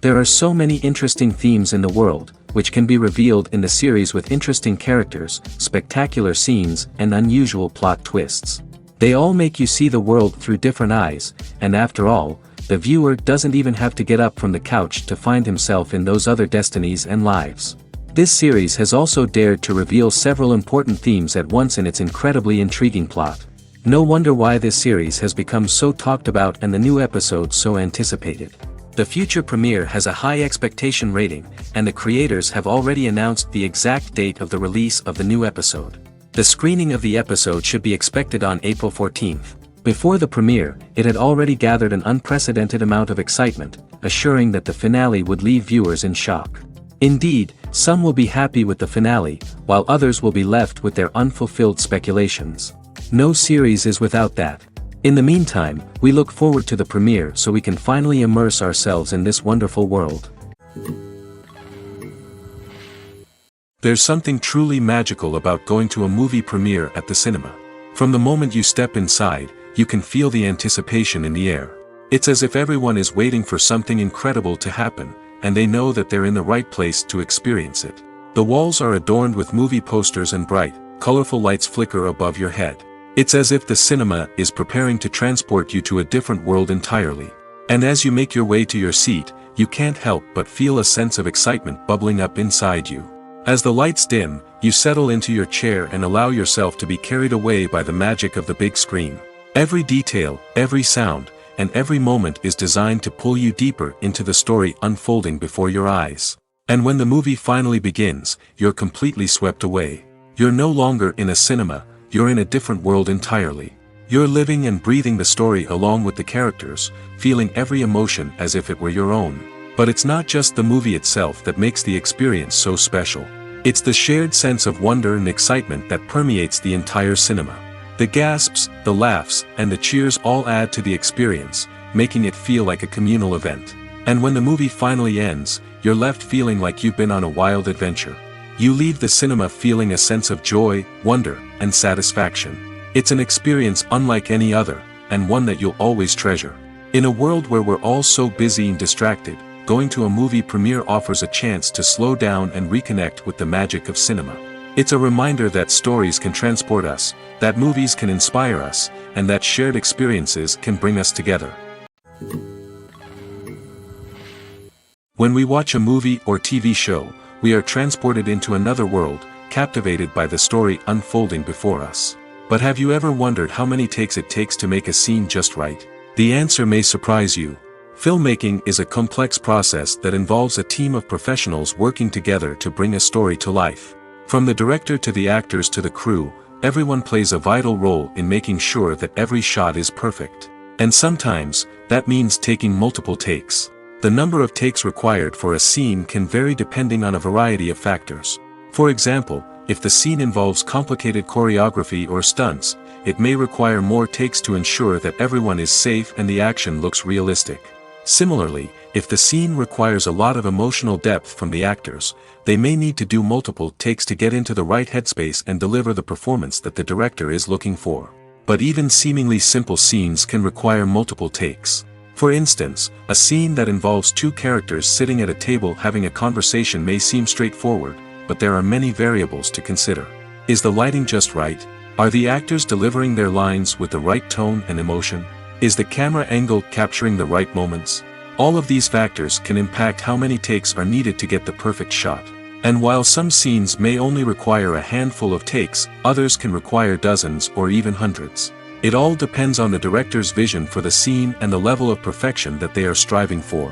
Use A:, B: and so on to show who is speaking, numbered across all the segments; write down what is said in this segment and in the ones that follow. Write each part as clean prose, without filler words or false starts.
A: There are so many interesting themes in the world, which can be revealed in the series with interesting characters, spectacular scenes, and unusual plot twists. They all make you see the world through different eyes, and after all, the viewer doesn't even have to get up from the couch to find himself in those other destinies and lives. This series has also dared to reveal several important themes at once in its incredibly intriguing plot. No wonder why this series has become so talked about and the new episodes so anticipated. The future premiere has a high expectation rating, and the creators have already announced the exact date of the release of the new episode. The screening of the episode should be expected on April 14th. Before the premiere, it had already gathered an unprecedented amount of excitement, assuring that the finale would leave viewers in shock. Indeed, some will be happy with the finale, while others will be left with their unfulfilled speculations. No series is without that. In the meantime, we look forward to the premiere so we can finally immerse ourselves in this wonderful world.
B: There's something truly magical about going to a movie premiere at the cinema. From the moment you step inside, you can feel the anticipation in the air. It's as if everyone is waiting for something incredible to happen, and they know that they're in the right place to experience it. The walls are adorned with movie posters and bright, colorful lights flicker above your head. It's as if the cinema is preparing to transport you to a different world entirely. And as you make your way to your seat, you can't help but feel a sense of excitement bubbling up inside you. As the lights dim, you settle into your chair and allow yourself to be carried away by the magic of the big screen. Every detail, every sound, and every moment is designed to pull you deeper into the story unfolding before your eyes. And when the movie finally begins, you're completely swept away. You're no longer in a cinema, you're in a different world entirely. You're living and breathing the story along with the characters, feeling every emotion as if it were your own. But it's not just the movie itself that makes the experience so special. It's the shared sense of wonder and excitement that permeates the entire cinema. The gasps, the laughs, and the cheers all add to the experience, making it feel like a communal event. And when the movie finally ends, you're left feeling like you've been on a wild adventure. You leave the cinema feeling a sense of joy, wonder, and satisfaction. It's an experience unlike any other, and one that you'll always treasure. In a world where we're all so busy and distracted, going to a movie premiere offers a chance to slow down and reconnect with the magic of cinema. It's a reminder that stories can transport us, that movies can inspire us, and that shared experiences can bring us together. When we watch a movie or TV show, we are transported into another world, captivated by the story unfolding before us. But have you ever wondered how many takes it takes to make a scene just right? The answer may surprise you. Filmmaking is a complex process that involves a team of professionals working together to bring a story to life. From the director to the actors to the crew, everyone plays a vital role in making sure that every shot is perfect. And sometimes, that means taking multiple takes. The number of takes required for a scene can vary depending on a variety of factors. For example, if the scene involves complicated choreography or stunts, it may require more takes to ensure that everyone is safe and the action looks realistic. Similarly, if the scene requires a lot of emotional depth from the actors, they may need to do multiple takes to get into the right headspace and deliver the performance that the director is looking for. But even seemingly simple scenes can require multiple takes. For instance, a scene that involves two characters sitting at a table having a conversation may seem straightforward, but there are many variables to consider. Is the lighting just right? Are the actors delivering their lines with the right tone and emotion? Is the camera angle capturing the right moments? All of these factors can impact how many takes are needed to get the perfect shot. And while some scenes may only require a handful of takes, others can require dozens or even hundreds. It all depends on the director's vision for the scene and the level of perfection that they are striving for.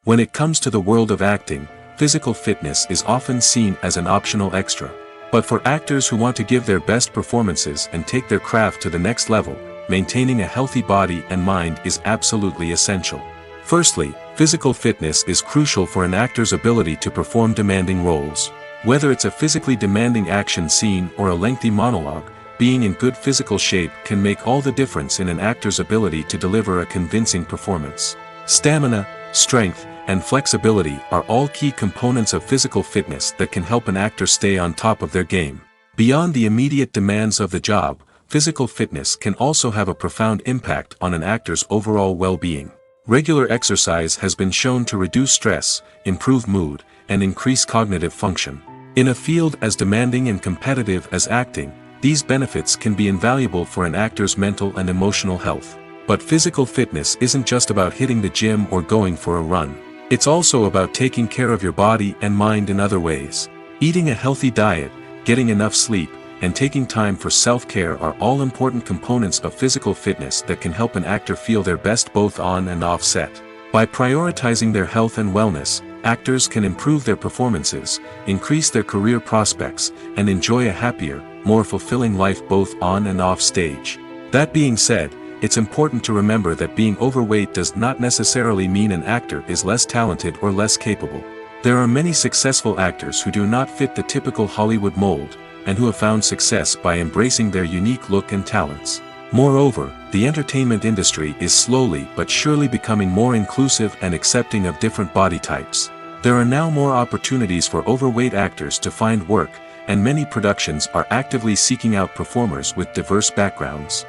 B: When it comes to the world of acting, physical fitness is often seen as an optional extra. But for actors who want to give their best performances and take their craft to the next level, maintaining a healthy body and mind is absolutely essential. Firstly, physical fitness is crucial for an actor's ability to perform demanding roles. Whether it's a physically demanding action scene or a lengthy monologue, being in good physical shape can make all the difference in an actor's ability to deliver a convincing performance. Stamina, strength, and flexibility are all key components of physical fitness that can help an actor stay on top of their game. Beyond the immediate demands of the job, physical fitness can also have a profound impact on an actor's overall well-being. Regular exercise has been shown to reduce stress, improve mood, and increase cognitive function. In a field as demanding and competitive as acting, these benefits can be invaluable for an actor's mental and emotional health. But physical fitness isn't just about hitting the gym or going for a run. It's also about taking care of your body and mind in other ways. Eating a healthy diet, getting enough sleep, and taking time for self-care are all important components of physical fitness that can help an actor feel their best both on and off set. By prioritizing their health and wellness, actors can improve their performances, increase their career prospects, and enjoy a happier, more fulfilling life both on and off stage. That being said, it's important to remember that being overweight does not necessarily mean an actor is less talented or less capable. There are many successful actors who do not fit the typical Hollywood mold, and who have found success by embracing their unique look and talents. Moreover, the entertainment industry is slowly but surely becoming more inclusive and accepting of different body types. There are now more opportunities for overweight actors to find work, and many productions are actively seeking out performers with diverse backgrounds.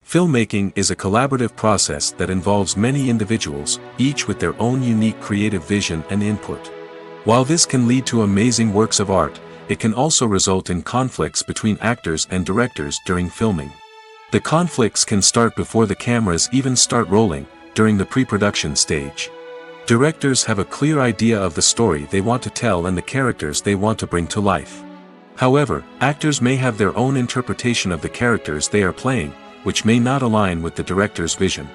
B: Filmmaking is a collaborative process that involves many individuals, each with their own unique creative vision and input. While this can lead to amazing works of art, it can also result in conflicts between actors and directors during filming. The conflicts can start before the cameras even start rolling, during the pre-production stage. Directors have a clear idea of the story they want to tell and the characters they want to bring to life. However, actors may have their own interpretation of the characters they are playing, which may not align with the director's vision.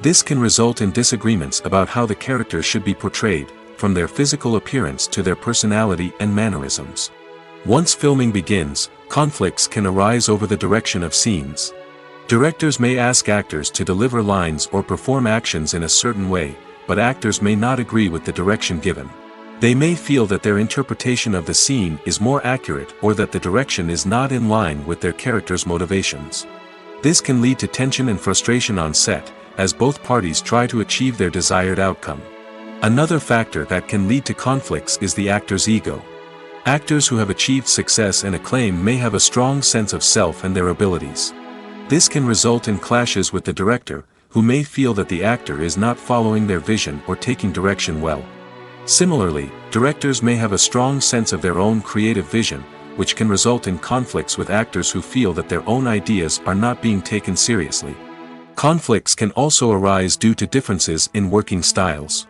B: This can result in disagreements about how the characters should be portrayed, from their physical appearance to their personality and mannerisms. Once filming begins, conflicts can arise over the direction of scenes. Directors may ask actors to deliver lines or perform actions in a certain way, but actors may not agree with the direction given. They may feel that their interpretation of the scene is more accurate or that the direction is not in line with their character's motivations. This can lead to tension and frustration on set, as both parties try to achieve their desired outcome. Another factor that can lead to conflicts is the actor's ego. Actors who have achieved success and acclaim may have a strong sense of self and their abilities. This can result in clashes with the director, who may feel that the actor is not following their vision or taking direction well. Similarly, directors may have a strong sense of their own creative vision, which can result in conflicts with actors who feel that their own ideas are not being taken seriously. Conflicts can also arise due to differences in working styles.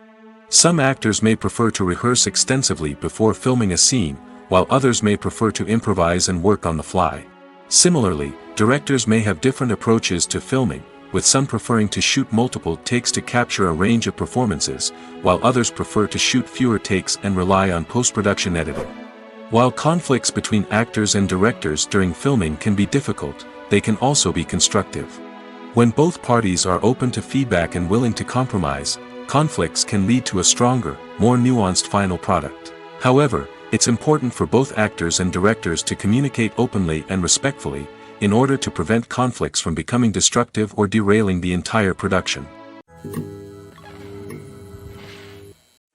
B: Some actors may prefer to rehearse extensively before filming a scene, while others may prefer to improvise and work on the fly. Similarly, directors may have different approaches to filming, with some preferring to shoot multiple takes to capture a range of performances, while others prefer to shoot fewer takes and rely on post-production editing. While conflicts between actors and directors during filming can be difficult, they can also be constructive. When both parties are open to feedback and willing to compromise, conflicts can lead to a stronger, more nuanced final product. However, it's important for both actors and directors to communicate openly and respectfully, in order to prevent conflicts from becoming destructive or derailing the entire production.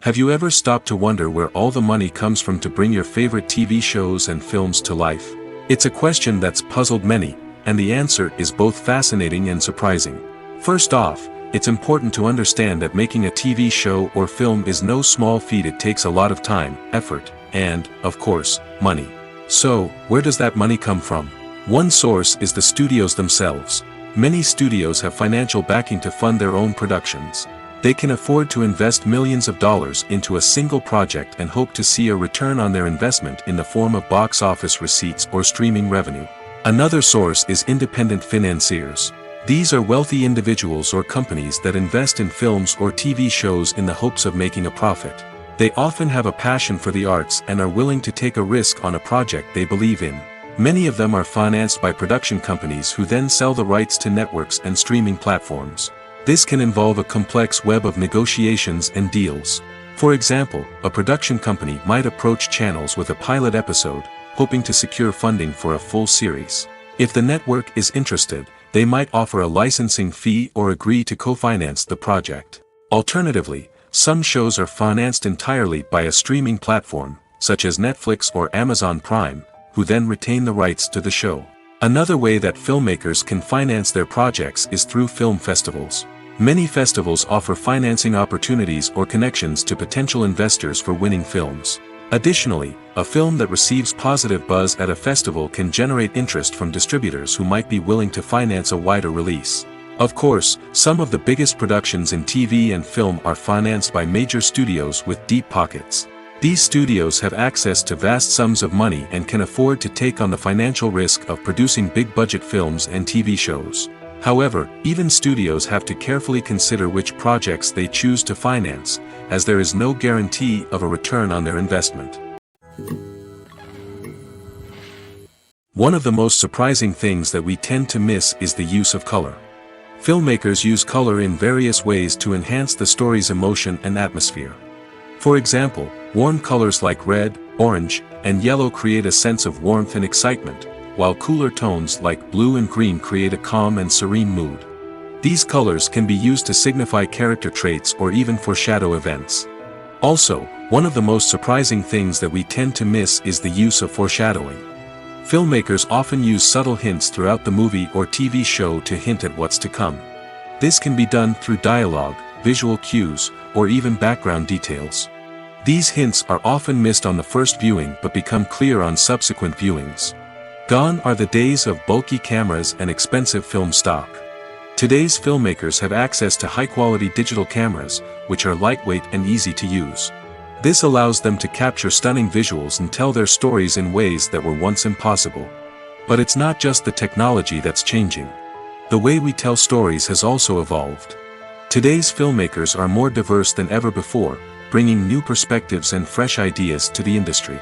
B: Have you ever stopped to wonder where all the money comes from to bring your favorite TV shows and films to life? It's a question that's puzzled many, and the answer is both fascinating and surprising. First off, it's important to understand that making a TV show or film is no small feat. It takes a lot of time, effort, and, of course, money. So, where does that money come from? One source is the studios themselves. Many studios have financial backing to fund their own productions. They can afford to invest millions of dollars into a single project and hope to see a return on their investment in the form of box office receipts or streaming revenue. Another source is independent financiers. These are wealthy individuals or companies that invest in films or TV shows in the hopes of making a profit. They often have a passion for the arts and are willing to take a risk on a project they believe in. Many of them are financed by production companies who then sell the rights to networks and streaming platforms. This can involve a complex web of negotiations and deals. For example, a production company might approach channels with a pilot episode, hoping to secure funding for a full series. If the network is interested, they might offer a licensing fee or agree to co-finance the project. Alternatively, some shows are financed entirely by a streaming platform, such as Netflix or Amazon Prime, who then retain the rights to the show. Another way that filmmakers can finance their projects is through film festivals. Many festivals offer financing opportunities or connections to potential investors for winning films. Additionally, a film that receives positive buzz at a festival can generate interest from distributors who might be willing to finance a wider release. Of course, some of the biggest productions in TV and film are financed by major studios with deep pockets. These studios have access to vast sums of money and can afford to take on the financial risk of producing big-budget films and TV shows. However, even studios have to carefully consider which projects they choose to finance, as there is no guarantee of a return on their investment. One of the most surprising things that we tend to miss is the use of color. Filmmakers use color in various ways to enhance the story's emotion and atmosphere. For example, warm colors like red, orange, and yellow create a sense of warmth and excitement, while cooler tones like blue and green create a calm and serene mood. These colors can be used to signify character traits or even foreshadow events. Also, one of the most surprising things that we tend to miss is the use of foreshadowing. Filmmakers often use subtle hints throughout the movie or TV show to hint at what's to come. This can be done through dialogue, visual cues, or even background details. These hints are often missed on the first viewing but become clear on subsequent viewings. Gone are the days of bulky cameras and expensive film stock. Today's filmmakers have access to high-quality digital cameras, which are lightweight and easy to use. This allows them to capture stunning visuals and tell their stories in ways that were once impossible. But it's not just the technology that's changing. The way we tell stories has also evolved. Today's filmmakers are more diverse than ever before, bringing new perspectives and fresh ideas to the industry.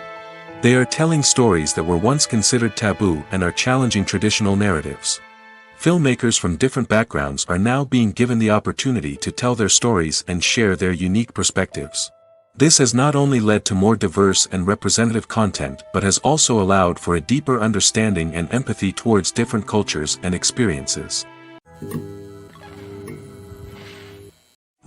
B: They are telling stories that were once considered taboo and are challenging traditional narratives. Filmmakers from different backgrounds are now being given the opportunity to tell their stories and share their unique perspectives. This has not only led to more diverse and representative content but has also allowed for a deeper understanding and empathy towards different cultures and experiences.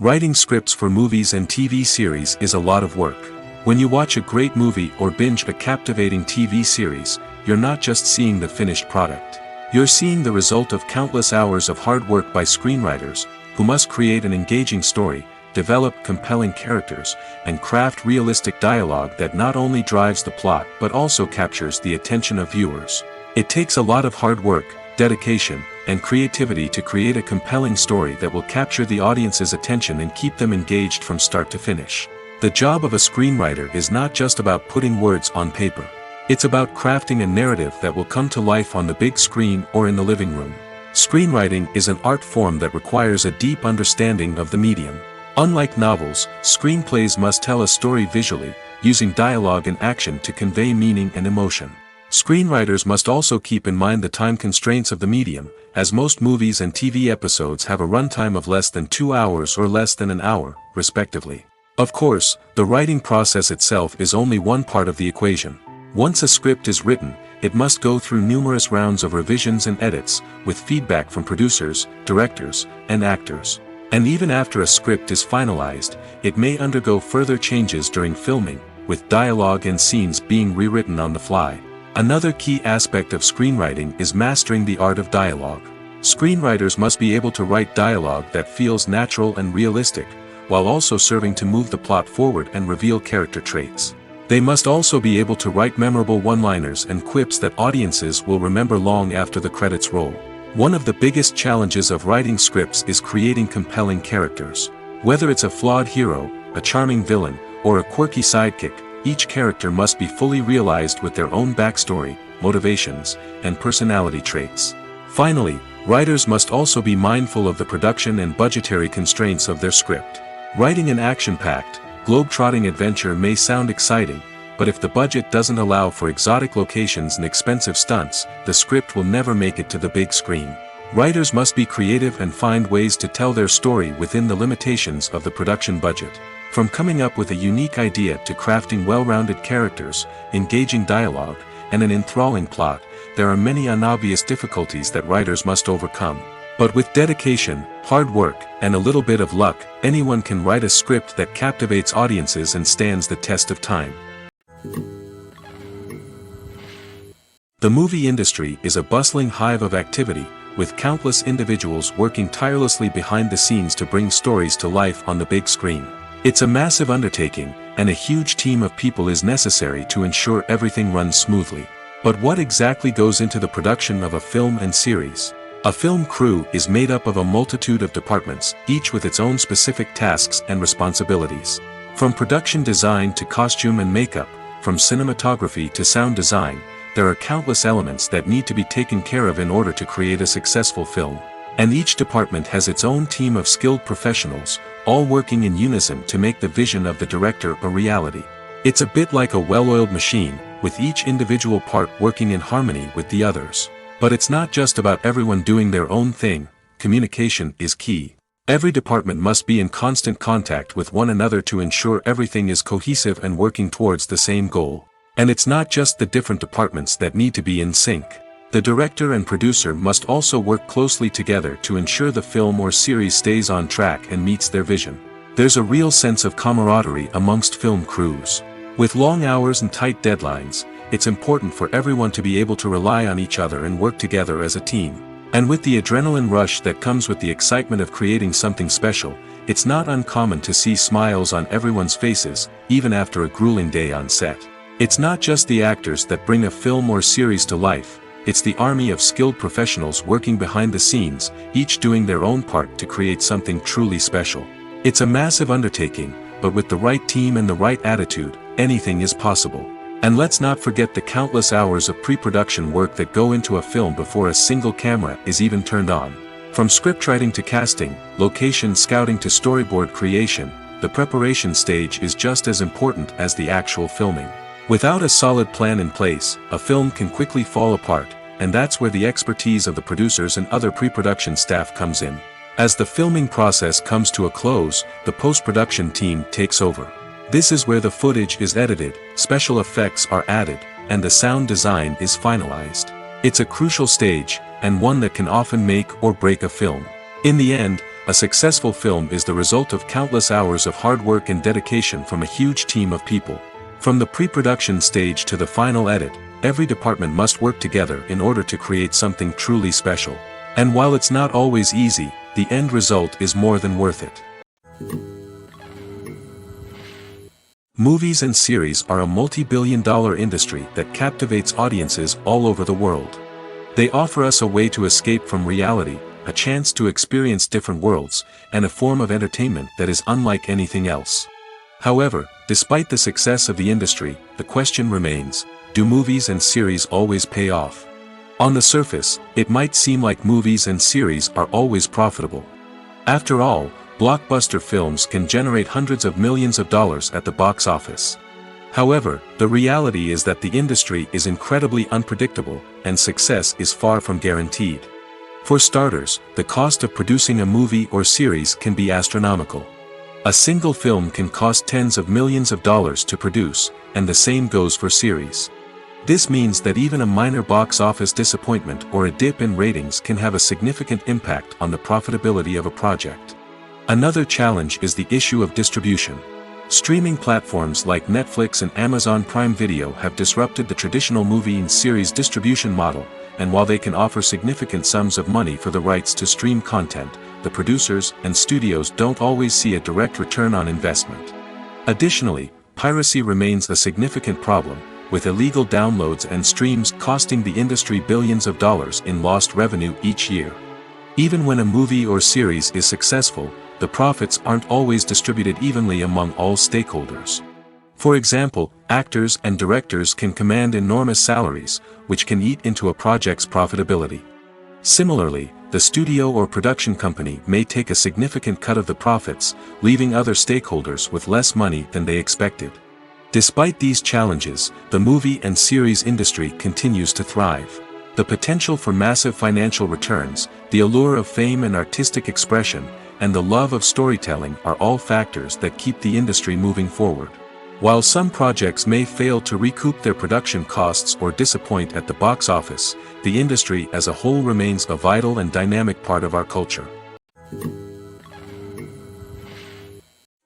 B: Writing scripts for movies and TV series is a lot of work. When you watch a great movie or binge a captivating TV series, you're not just seeing the finished product. You're seeing the result of countless hours of hard work by screenwriters, who must create an engaging story, develop compelling characters, and craft realistic dialogue that not only drives the plot but also captures the attention of viewers. It takes a lot of hard work, dedication, and creativity to create a compelling story that will capture the audience's attention and keep them engaged from start to finish. The job of a screenwriter is not just about putting words on paper. It's about crafting a narrative that will come to life on the big screen or in the living room. Screenwriting is an art form that requires a deep understanding of the medium. Unlike novels, screenplays must tell a story visually, using dialogue and action to convey meaning and emotion. Screenwriters must also keep in mind the time constraints of the medium, as most movies and TV episodes have a runtime of less than 2 hours or less than an hour, respectively. Of course, the writing process itself is only one part of the equation. Once a script is written, it must go through numerous rounds of revisions and edits, with feedback from producers, directors, and actors. And even after a script is finalized, it may undergo further changes during filming, with dialogue and scenes being rewritten on the fly. Another key aspect of screenwriting is mastering the art of dialogue. Screenwriters must be able to write dialogue that feels natural and realistic, while also serving to move the plot forward and reveal character traits. They must also be able to write memorable one-liners and quips that audiences will remember long after the credits roll. One of the biggest challenges of writing scripts is creating compelling characters. Whether it's a flawed hero, a charming villain, or a quirky sidekick, each character must be fully realized with their own backstory, motivations, and personality traits. Finally, writers must also be mindful of the production and budgetary constraints of their script. Writing an action-packed, globe-trotting adventure may sound exciting, but if the budget doesn't allow for exotic locations and expensive stunts, the script will never make it to the big screen. Writers must be creative and find ways to tell their story within the limitations of the production budget. From coming up with a unique idea to crafting well-rounded characters, engaging dialogue, and an enthralling plot, there are many unobvious difficulties that writers must overcome. But with dedication, hard work, and a little bit of luck, anyone can write a script that captivates audiences and stands the test of time. The movie industry is a bustling hive of activity, with countless individuals working tirelessly behind the scenes to bring stories to life on the big screen. It's a massive undertaking, and a huge team of people is necessary to ensure everything runs smoothly. But what exactly goes into the production of a film and series? A film crew is made up of a multitude of departments, each with its own specific tasks and responsibilities. From production design to costume and makeup, from cinematography to sound design, there are countless elements that need to be taken care of in order to create a successful film. And each department has its own team of skilled professionals, all working in unison to make the vision of the director a reality. It's a bit like a well-oiled machine, with each individual part working in harmony with the others. But it's not just about everyone doing their own thing. Communication is key. Every department must be in constant contact with one another to ensure everything is cohesive and working towards the same goal. And it's not just the different departments that need to be in sync. The director and producer must also work closely together to ensure the film or series stays on track and meets their vision. There's a real sense of camaraderie amongst film crews. With long hours and tight deadlines, it's important for everyone to be able to rely on each other and work together as a team. And with the adrenaline rush that comes with the excitement of creating something special, it's not uncommon to see smiles on everyone's faces, even after a grueling day on set. It's not just the actors that bring a film or series to life, it's the army of skilled professionals working behind the scenes, each doing their own part to create something truly special. It's a massive undertaking, but with the right team and the right attitude, anything is possible. And let's not forget the countless hours of pre-production work that go into a film before a single camera is even turned on. From scriptwriting to casting, location scouting to storyboard creation, the preparation stage is just as important as the actual filming. Without a solid plan in place, a film can quickly fall apart, and that's where the expertise of the producers and other pre-production staff comes in. As the filming process comes to a close, the post-production team takes over. This is where the footage is edited, special effects are added, and the sound design is finalized. It's a crucial stage, and one that can often make or break a film. In the end, a successful film is the result of countless hours of hard work and dedication from a huge team of people. From the pre-production stage to the final edit, every department must work together in order to create something truly special. And while it's not always easy, the end result is more than worth it. Movies and series are a multi-billion-dollar industry that captivates audiences all over the world. They offer us a way to escape from reality, a chance to experience different worlds, and a form of entertainment that is unlike anything else. However, despite the success of the industry, the question remains, do movies and series always pay off? On the surface, it might seem like movies and series are always profitable. After all, blockbuster films can generate hundreds of millions of dollars at the box office. However, the reality is that the industry is incredibly unpredictable, and success is far from guaranteed. For starters, the cost of producing a movie or series can be astronomical. A single film can cost tens of millions of dollars to produce, and the same goes for series. This means that even a minor box office disappointment or a dip in ratings can have a significant impact on the profitability of a project. Another challenge is the issue of distribution. Streaming platforms like Netflix and Amazon Prime Video have disrupted the traditional movie and series distribution model, and while they can offer significant sums of money for the rights to stream content, the producers and studios don't always see a direct return on investment. Additionally, piracy remains a significant problem, with illegal downloads and streams costing the industry billions of dollars in lost revenue each year. Even when a movie or series is successful, the profits aren't always distributed evenly among all stakeholders. For example, actors and directors can command enormous salaries, which can eat into a project's profitability. Similarly, the studio or production company may take a significant cut of the profits, leaving other stakeholders with less money than they expected. Despite these challenges, the movie and series industry continues to thrive. The potential for massive financial returns, the allure of fame and artistic expression, and the love of storytelling are all factors that keep the industry moving forward. While some projects may fail to recoup their production costs or disappoint at the box office, the industry as a whole remains a vital and dynamic part of our culture.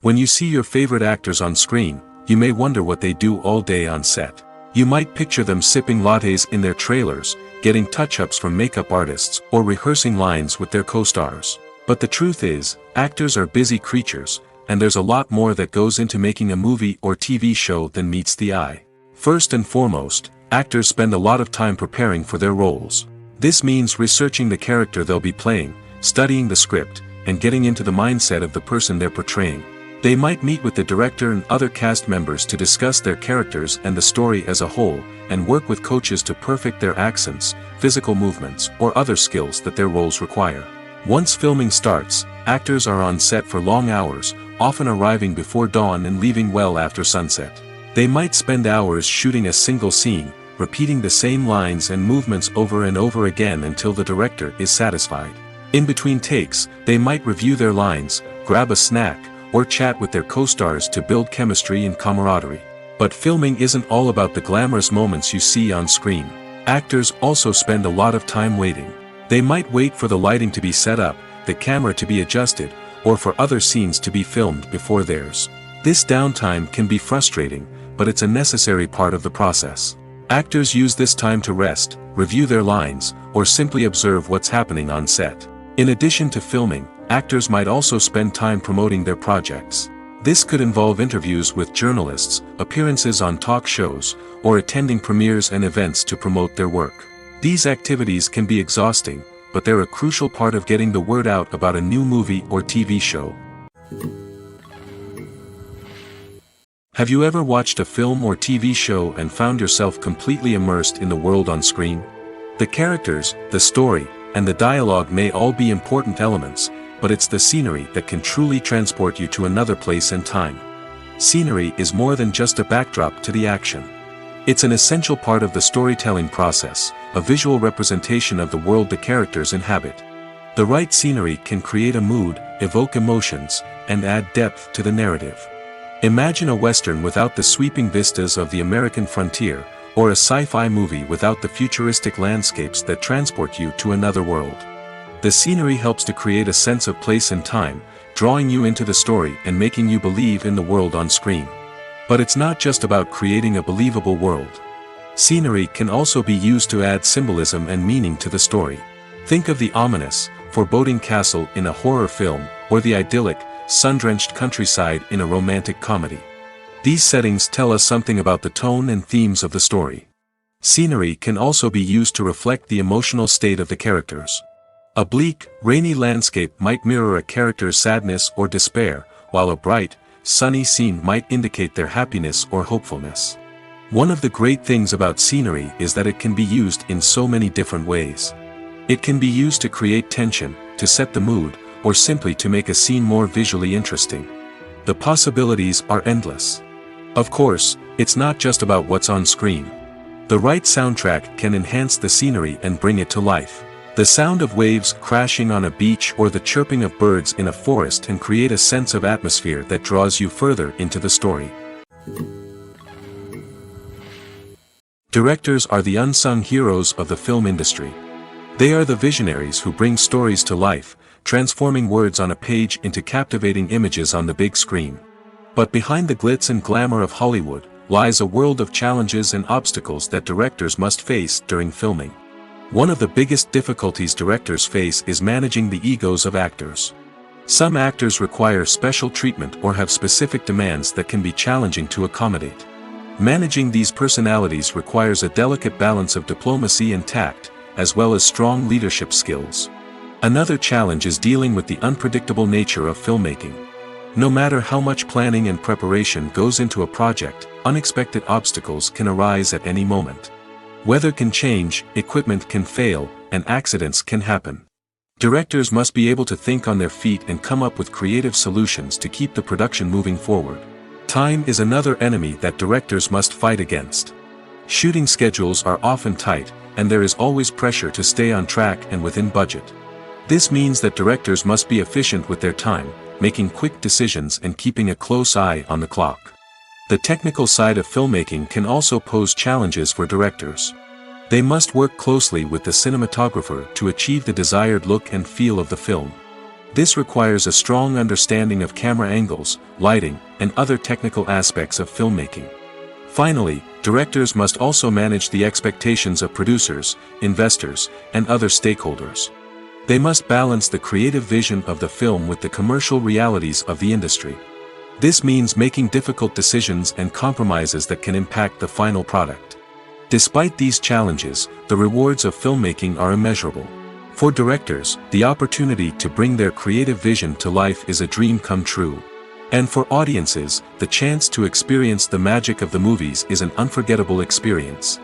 B: When you see your favorite actors on screen, you may wonder what they do all day on set. You might picture them sipping lattes in their trailers, getting touch-ups from makeup artists, or rehearsing lines with their co-stars. But the truth is, actors are busy creatures, and there's a lot more that goes into making a movie or TV show than meets the eye. First and foremost, actors spend a lot of time preparing for their roles. This means researching the character they'll be playing, studying the script, and getting into the mindset of the person they're portraying. They might meet with the director and other cast members to discuss their characters and the story as a whole, and work with coaches to perfect their accents, physical movements, or other skills that their roles require. Once filming starts, actors are on set for long hours, often arriving before dawn and leaving well after sunset. They might spend hours shooting a single scene, repeating the same lines and movements over and over again until the director is satisfied. In between takes, they might review their lines, grab a snack, or chat with their co-stars to build chemistry and camaraderie. But filming isn't all about the glamorous moments you see on screen. Actors also spend a lot of time waiting. They might wait for the lighting to be set up, the camera to be adjusted, or for other scenes to be filmed before theirs. This downtime can be frustrating, but it's a necessary part of the process. Actors use this time to rest, review their lines, or simply observe what's happening on set. In addition to filming, actors might also spend time promoting their projects. This could involve interviews with journalists, appearances on talk shows, or attending premieres and events to promote their work. These activities can be exhausting, but they're a crucial part of getting the word out about a new movie or TV show. Have you ever watched a film or TV show and found yourself completely immersed in the world on screen? The characters, the story, and the dialogue may all be important elements, but it's the scenery that can truly transport you to another place and time. Scenery is more than just a backdrop to the action. It's an essential part of the storytelling process, a visual representation of the world the characters inhabit. The right scenery can create a mood, evoke emotions, and add depth to the narrative. Imagine a Western without the sweeping vistas of the American frontier, or a sci-fi movie without the futuristic landscapes that transport you to another world. The scenery helps to create a sense of place and time, drawing you into the story and making you believe in the world on screen. But it's not just about creating a believable world. Scenery can also be used to add symbolism and meaning to the story. Think of the ominous, foreboding castle in a horror film, or the idyllic, sun-drenched countryside in a romantic comedy. These settings tell us something about the tone and themes of the story. Scenery can also be used to reflect the emotional state of the characters. A bleak, rainy landscape might mirror a character's sadness or despair, while a bright, sunny scene might indicate their happiness or hopefulness. One of the great things about scenery is that it can be used in so many different ways. It can be used to create tension, to set the mood, or simply to make a scene more visually interesting. The possibilities are endless. Of course, it's not just about what's on screen. The right soundtrack can enhance the scenery and bring it to life. The sound of waves crashing on a beach or the chirping of birds in a forest can create a sense of atmosphere that draws you further into the story. Directors are the unsung heroes of the film industry. They are the visionaries who bring stories to life, transforming words on a page into captivating images on the big screen. But behind the glitz and glamour of Hollywood lies a world of challenges and obstacles that directors must face during filming. One of the biggest difficulties directors face is managing the egos of actors. Some actors require special treatment or have specific demands that can be challenging to accommodate. Managing these personalities requires a delicate balance of diplomacy and tact, as well as strong leadership skills. Another challenge is dealing with the unpredictable nature of filmmaking. No matter how much planning and preparation goes into a project, unexpected obstacles can arise at any moment. Weather can change, equipment can fail, and accidents can happen. Directors must be able to think on their feet and come up with creative solutions to keep the production moving forward. Time is another enemy that directors must fight against. Shooting schedules are often tight, and there is always pressure to stay on track and within budget. This means that directors must be efficient with their time, making quick decisions and keeping a close eye on the clock. The technical side of filmmaking can also pose challenges for directors. They must work closely with the cinematographer to achieve the desired look and feel of the film. This requires a strong understanding of camera angles, lighting, and other technical aspects of filmmaking. Finally, directors must also manage the expectations of producers, investors, and other stakeholders. They must balance the creative vision of the film with the commercial realities of the industry. This means making difficult decisions and compromises that can impact the final product. Despite these challenges, the rewards of filmmaking are immeasurable. For directors, the opportunity to bring their creative vision to life is a dream come true. And for audiences, the chance to experience the magic of the movies is an unforgettable experience.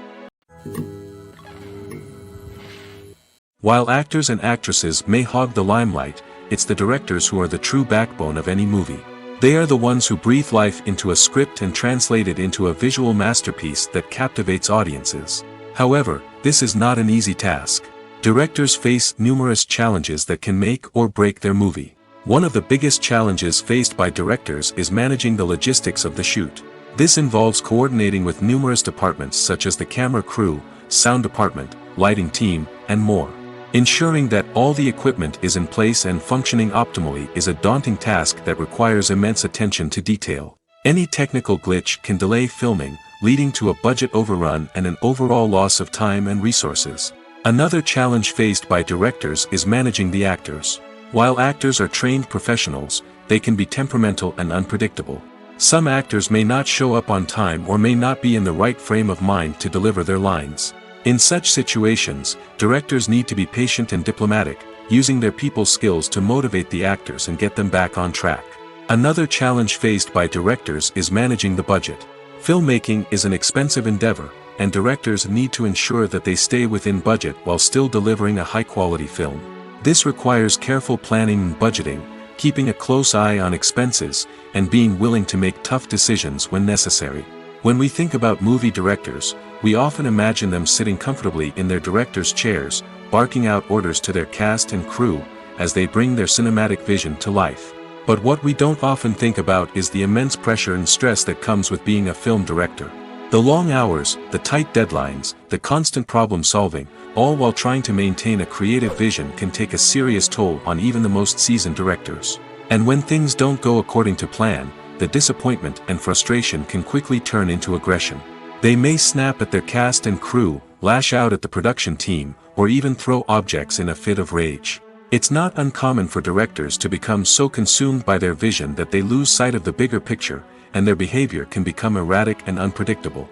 B: While actors and actresses may hog the limelight, it's the directors who are the true backbone of any movie. They are the ones who breathe life into a script and translate it into a visual masterpiece that captivates audiences. However, this is not an easy task. Directors face numerous challenges that can make or break their movie. One of the biggest challenges faced by directors is managing the logistics of the shoot. This involves coordinating with numerous departments such as the camera crew, sound department, lighting team, and more. Ensuring that all the equipment is in place and functioning optimally is a daunting task that requires immense attention to detail. Any technical glitch can delay filming, leading to a budget overrun and an overall loss of time and resources. Another challenge faced by directors is managing the actors. While actors are trained professionals, they can be temperamental and unpredictable. Some actors may not show up on time or may not be in the right frame of mind to deliver their lines. In such situations, directors need to be patient and diplomatic, using their people skills to motivate the actors and get them back on track. Another challenge faced by directors is managing the budget. Filmmaking is an expensive endeavor, and directors need to ensure that they stay within budget while still delivering a high-quality film. This requires careful planning and budgeting, keeping a close eye on expenses, and being willing to make tough decisions when necessary. When we think about movie directors, we often imagine them sitting comfortably in their director's chairs, barking out orders to their cast and crew, as they bring their cinematic vision to life. But what we don't often think about is the immense pressure and stress that comes with being a film director. The long hours, the tight deadlines, the constant problem solving, all while trying to maintain a creative vision can take a serious toll on even the most seasoned directors. And when things don't go according to plan, the disappointment and frustration can quickly turn into aggression. They may snap at their cast and crew, lash out at the production team, or even throw objects in a fit of rage. It's not uncommon for directors to become so consumed by their vision that they lose sight of the bigger picture, and their behavior can become erratic and unpredictable.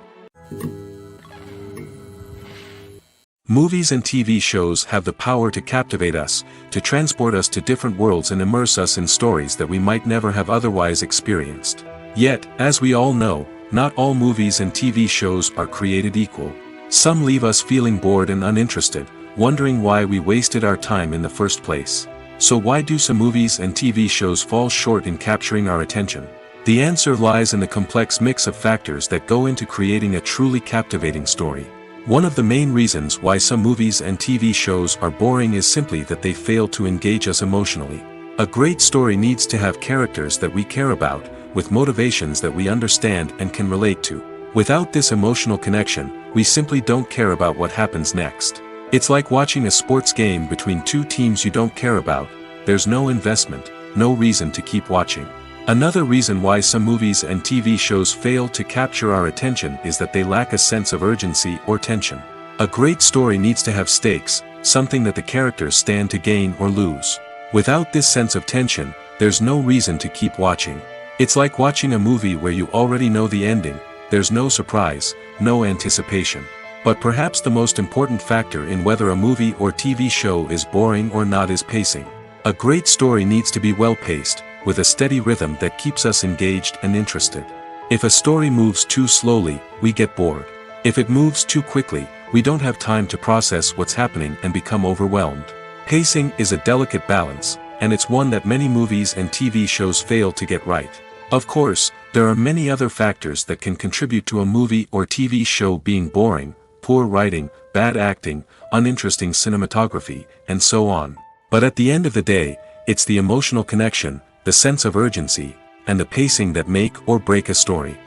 B: Movies and TV shows have the power to captivate us, to transport us to different worlds and immerse us in stories that we might never have otherwise experienced. Yet, as we all know, not all movies and TV shows are created equal. Some leave us feeling bored and uninterested, wondering why we wasted our time in the first place. So why do some movies and TV shows fall short in capturing our attention? The answer lies in the complex mix of factors that go into creating a truly captivating story. One of the main reasons why some movies and TV shows are boring is simply that they fail to engage us emotionally. A great story needs to have characters that we care about, with motivations that we understand and can relate to. Without this emotional connection, we simply don't care about what happens next. It's like watching a sports game between two teams you don't care about. There's no investment, no reason to keep watching. Another reason why some movies and TV shows fail to capture our attention is that they lack a sense of urgency or tension. A great story needs to have stakes, something that the characters stand to gain or lose. Without this sense of tension, there's no reason to keep watching. It's like watching a movie where you already know the ending. There's no surprise, no anticipation. But perhaps the most important factor in whether a movie or TV show is boring or not is pacing. A great story needs to be well-paced, with a steady rhythm that keeps us engaged and interested. If a story moves too slowly, we get bored. If it moves too quickly, we don't have time to process what's happening and become overwhelmed. Pacing is a delicate balance, and it's one that many movies and TV shows fail to get right. Of course, there are many other factors that can contribute to a movie or TV show being boring: poor writing, bad acting, uninteresting cinematography, and so on. But at the end of the day, it's the emotional connection, the sense of urgency, and the pacing that make or break a story.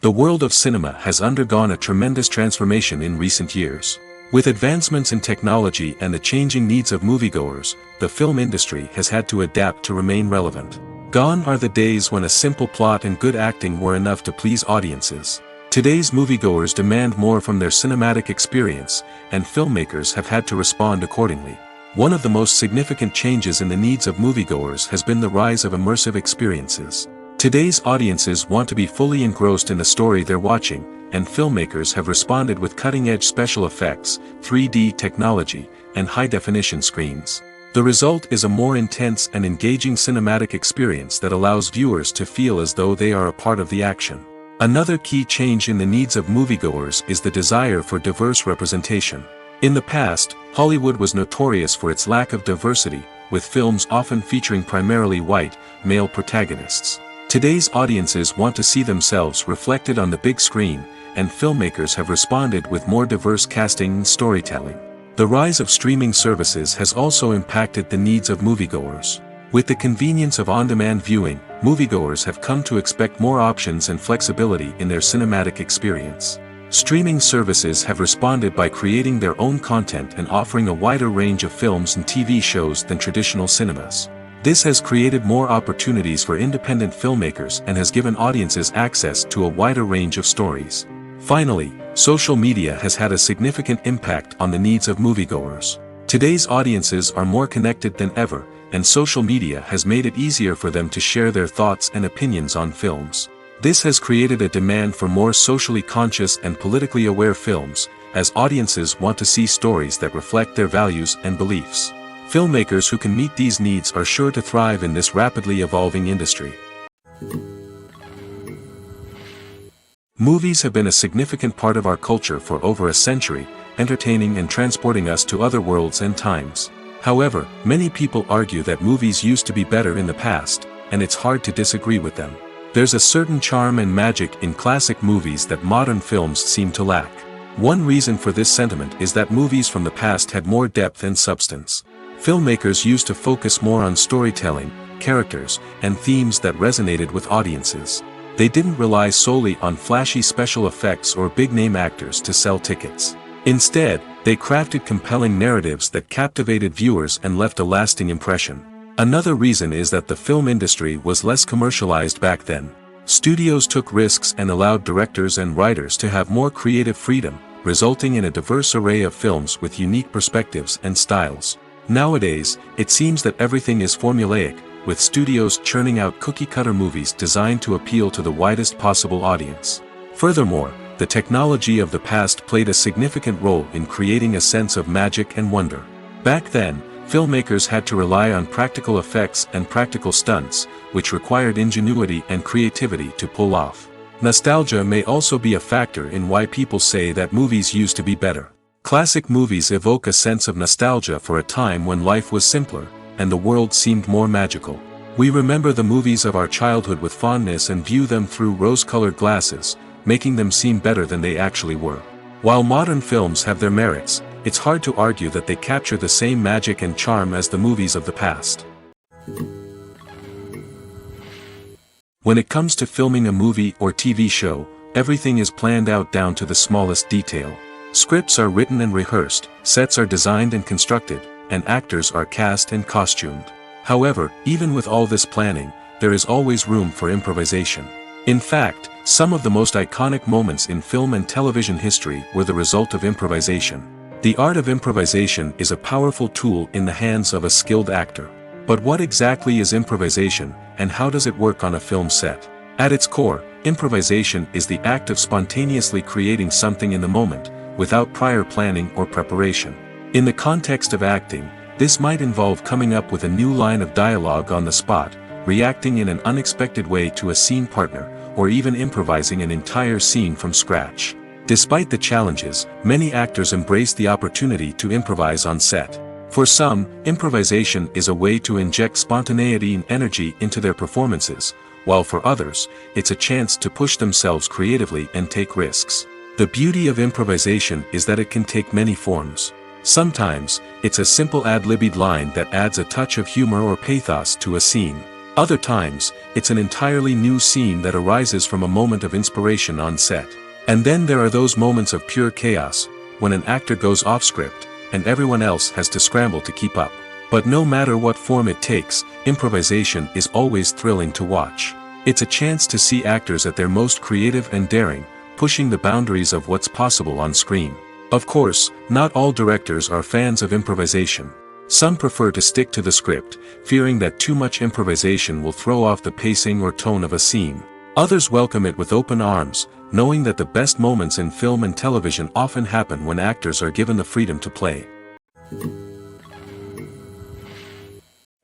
B: The world of cinema has undergone a tremendous transformation in recent years. With advancements in technology and the changing needs of moviegoers, the film industry has had to adapt to remain relevant. Gone are the days when a simple plot and good acting were enough to please audiences. Today's moviegoers demand more from their cinematic experience, and filmmakers have had to respond accordingly. One of the most significant changes in the needs of moviegoers has been the rise of immersive experiences. Today's audiences want to be fully engrossed in the story they're watching, and filmmakers have responded with cutting-edge special effects, 3D technology, and high-definition screens. The result is a more intense and engaging cinematic experience that allows viewers to feel as though they are a part of the action. Another key change in the needs of moviegoers is the desire for diverse representation. In the past, Hollywood was notorious for its lack of diversity, with films often featuring primarily white, male protagonists. Today's audiences want to see themselves reflected on the big screen, and filmmakers have responded with more diverse casting and storytelling. The rise of streaming services has also impacted the needs of moviegoers. With the convenience of on-demand viewing, moviegoers have come to expect more options and flexibility in their cinematic experience. Streaming services have responded by creating their own content and offering a wider range of films and TV shows than traditional cinemas. This has created more opportunities for independent filmmakers and has given audiences access to a wider range of stories. Finally, social media has had a significant impact on the needs of moviegoers. Today's audiences are more connected than ever, and social media has made it easier for them to share their thoughts and opinions on films. This has created a demand for more socially conscious and politically aware films, as audiences want to see stories that reflect their values and beliefs. Filmmakers who can meet these needs are sure to thrive in this rapidly evolving industry. Movies have been a significant part of our culture for over a century, entertaining and transporting us to other worlds and times. However, many people argue that movies used to be better in the past, and it's hard to disagree with them. There's a certain charm and magic in classic movies that modern films seem to lack. One reason for this sentiment is that movies from the past had more depth and substance. Filmmakers used to focus more on storytelling, characters, and themes that resonated with audiences. They didn't rely solely on flashy special effects or big-name actors to sell tickets. Instead, they crafted compelling narratives that captivated viewers and left a lasting impression. Another reason is that the film industry was less commercialized back then. Studios took risks and allowed directors and writers to have more creative freedom, resulting in a diverse array of films with unique perspectives and styles. Nowadays, it seems that everything is formulaic, with studios churning out cookie-cutter movies designed to appeal to the widest possible audience. Furthermore, the technology of the past played a significant role in creating a sense of magic and wonder. Back then, filmmakers had to rely on practical effects and practical stunts, which required ingenuity and creativity to pull off. Nostalgia may also be a factor in why people say that movies used to be better. Classic movies evoke a sense of nostalgia for a time when life was simpler, and the world seemed more magical. We remember the movies of our childhood with fondness and view them through rose-colored glasses, making them seem better than they actually were. While modern films have their merits, it's hard to argue that they capture the same magic and charm as the movies of the past. When it comes to filming a movie or TV show, everything is planned out down to the smallest detail. Scripts are written and rehearsed, sets are designed and constructed, and actors are cast and costumed. However, even with all this planning, there is always room for improvisation. In fact, some of the most iconic moments in film and television history were the result of improvisation. The art of improvisation is a powerful tool in the hands of a skilled actor. But what exactly is improvisation, and how does it work on a film set? At its core, improvisation is the act of spontaneously creating something in the moment, without prior planning or preparation. In the context of acting, this might involve coming up with a new line of dialogue on the spot, reacting in an unexpected way to a scene partner, or even improvising an entire scene from scratch. Despite the challenges, many actors embrace the opportunity to improvise on set. For some, improvisation is a way to inject spontaneity and energy into their performances, while for others, it's a chance to push themselves creatively and take risks. The beauty of improvisation is that it can take many forms. Sometimes, it's a simple ad-libbed line that adds a touch of humor or pathos to a scene. Other times, it's an entirely new scene that arises from a moment of inspiration on set. And then there are those moments of pure chaos, when an actor goes off script, and everyone else has to scramble to keep up. But no matter what form it takes, improvisation is always thrilling to watch. It's a chance to see actors at their most creative and daring, pushing the boundaries of what's possible on screen. Of course, not all directors are fans of improvisation. Some prefer to stick to the script, fearing that too much improvisation will throw off the pacing or tone of a scene. Others welcome it with open arms, knowing that the best moments in film and television often happen when actors are given the freedom to play.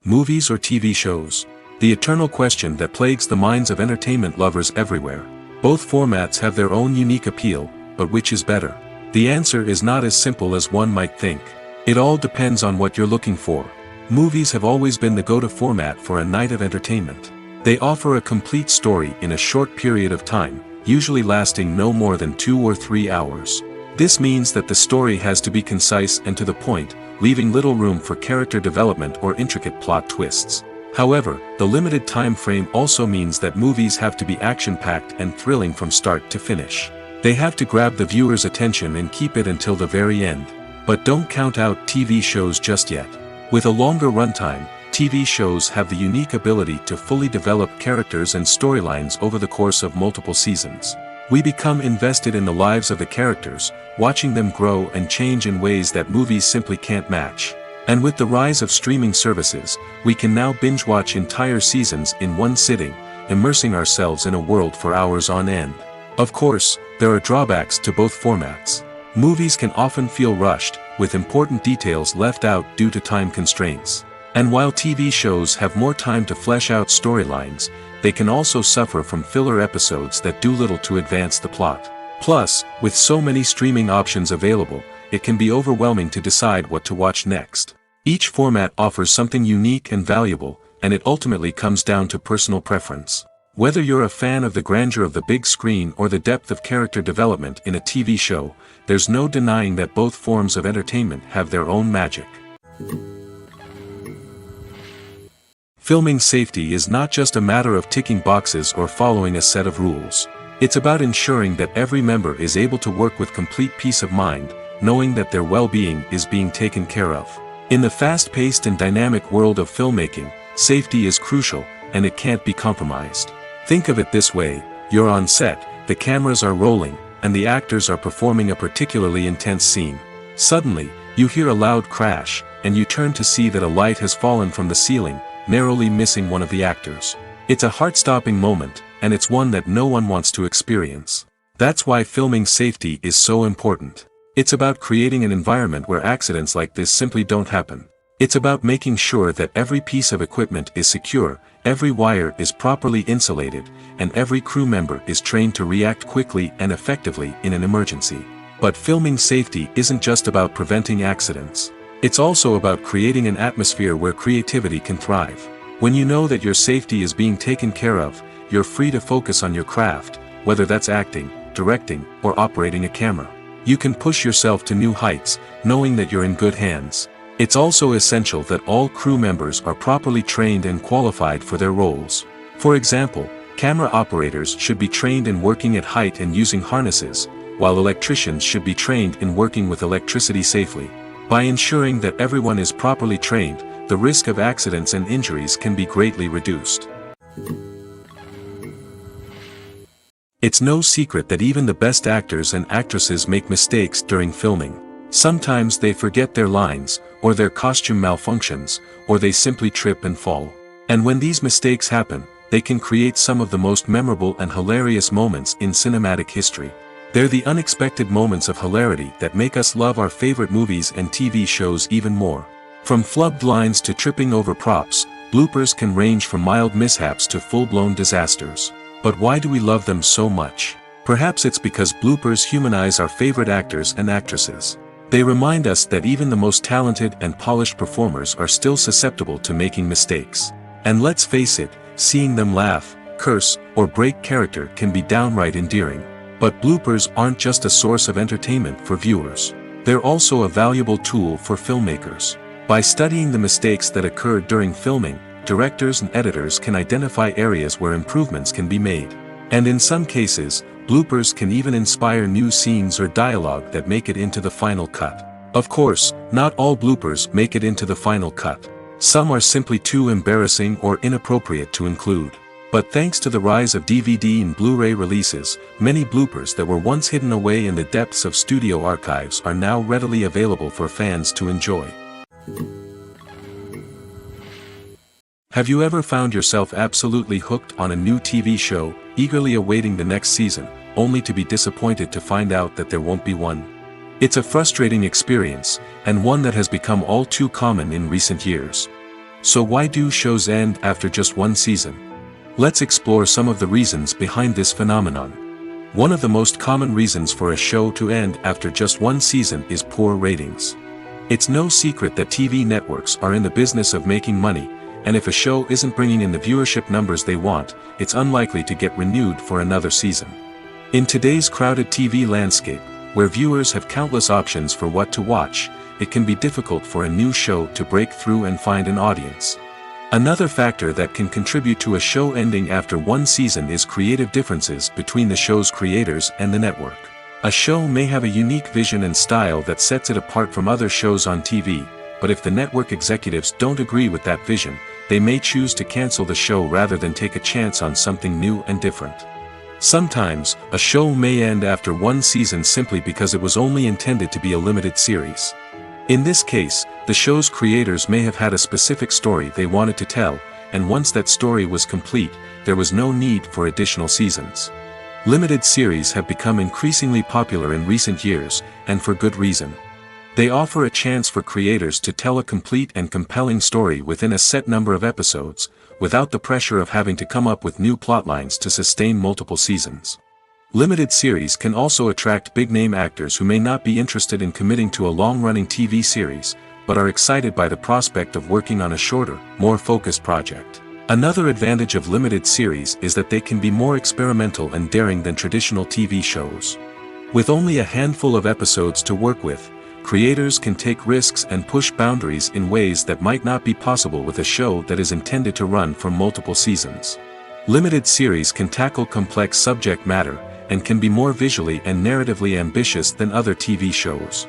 B: Movies or TV shows? The eternal question that plagues the minds of entertainment lovers everywhere. Both formats have their own unique appeal, but which is better? The answer is not as simple as one might think. It all depends on what you're looking for. Movies have always been the go-to format for a night of entertainment. They offer a complete story in a short period of time, usually lasting no more than 2 or 3 hours. This means that the story has to be concise and to the point, leaving little room for character development or intricate plot twists. However, the limited time frame also means that movies have to be action-packed and thrilling from start to finish. They have to grab the viewer's attention and keep it until the very end. But don't count out TV shows just yet. With a longer runtime, TV shows have the unique ability to fully develop characters and storylines over the course of multiple seasons. We become invested in the lives of the characters, watching them grow and change in ways that movies simply can't match. And with the rise of streaming services, we can now binge-watch entire seasons in one sitting, immersing ourselves in a world for hours on end. Of course, there are drawbacks to both formats. Movies can often feel rushed, with important details left out due to time constraints. And while TV shows have more time to flesh out storylines, they can also suffer from filler episodes that do little to advance the plot. Plus, with so many streaming options available, it can be overwhelming to decide what to watch next. Each format offers something unique and valuable, and it ultimately comes down to personal preference. Whether you're a fan of the grandeur of the big screen or the depth of character development in a TV show, there's no denying that both forms of entertainment have their own magic. Filming safety is not just a matter of ticking boxes or following a set of rules. It's about ensuring that every member is able to work with complete peace of mind, knowing that their well-being is being taken care of. In the fast-paced and dynamic world of filmmaking, safety is crucial, and it can't be compromised. Think of it this way: you're on set, the cameras are rolling, and the actors are performing a particularly intense scene. Suddenly, you hear a loud crash, and you turn to see that a light has fallen from the ceiling, narrowly missing one of the actors. It's a heart-stopping moment, and it's one that no one wants to experience. That's why filming safety is so important. It's about creating an environment where accidents like this simply don't happen. It's about making sure that every piece of equipment is secure, every wire is properly insulated, and every crew member is trained to react quickly and effectively in an emergency. But filming safety isn't just about preventing accidents. It's also about creating an atmosphere where creativity can thrive. When you know that your safety is being taken care of, you're free to focus on your craft, whether that's acting, directing, or operating a camera. You can push yourself to new heights, knowing that you're in good hands. It's also essential that all crew members are properly trained and qualified for their roles. For example, camera operators should be trained in working at height and using harnesses, while electricians should be trained in working with electricity safely. By ensuring that everyone is properly trained, the risk of accidents and injuries can be greatly reduced. It's no secret that even the best actors and actresses make mistakes during filming. Sometimes they forget their lines, or their costume malfunctions, or they simply trip and fall. And when these mistakes happen, they can create some of the most memorable and hilarious moments in cinematic history. They're the unexpected moments of hilarity that make us love our favorite movies and TV shows even more. From flubbed lines to tripping over props, bloopers can range from mild mishaps to full-blown disasters. But why do we love them so much? Perhaps it's because bloopers humanize our favorite actors and actresses. They remind us that even the most talented and polished performers are still susceptible to making mistakes. And let's face it, seeing them laugh, curse, or break character can be downright endearing. But bloopers aren't just a source of entertainment for viewers. They're also a valuable tool for filmmakers. By studying the mistakes that occurred during filming, directors and editors can identify areas where improvements can be made. And in some cases, bloopers can even inspire new scenes or dialogue that make it into the final cut. Of course, not all bloopers make it into the final cut. Some are simply too embarrassing or inappropriate to include. But thanks to the rise of DVD and Blu-ray releases, many bloopers that were once hidden away in the depths of studio archives are now readily available for fans to enjoy. Have you ever found yourself absolutely hooked on a new TV show, eagerly awaiting the next season, only to be disappointed to find out that there won't be one? It's a frustrating experience, and one that has become all too common in recent years. So why do shows end after just one season? Let's explore some of the reasons behind this phenomenon. One of the most common reasons for a show to end after just one season is poor ratings. It's no secret that TV networks are in the business of making money, and if a show isn't bringing in the viewership numbers they want, it's unlikely to get renewed for another season. In today's crowded TV landscape, where viewers have countless options for what to watch, it can be difficult for a new show to break through and find an audience. Another factor that can contribute to a show ending after one season is creative differences between the show's creators and the network. A show may have a unique vision and style that sets it apart from other shows on TV, but if the network executives don't agree with that vision, they may choose to cancel the show rather than take a chance on something new and different. Sometimes, a show may end after one season simply because it was only intended to be a limited series. In this case, the show's creators may have had a specific story they wanted to tell, and once that story was complete, there was no need for additional seasons. Limited series have become increasingly popular in recent years, and for good reason. They offer a chance for creators to tell a complete and compelling story within a set number of episodes, without the pressure of having to come up with new plotlines to sustain multiple seasons. Limited series can also attract big-name actors who may not be interested in committing to a long-running TV series, but are excited by the prospect of working on a shorter, more focused project. Another advantage of limited series is that they can be more experimental and daring than traditional TV shows. With only a handful of episodes to work with, creators can take risks and push boundaries in ways that might not be possible with a show that is intended to run for multiple seasons. Limited series can tackle complex subject matter, and can be more visually and narratively ambitious than other TV shows.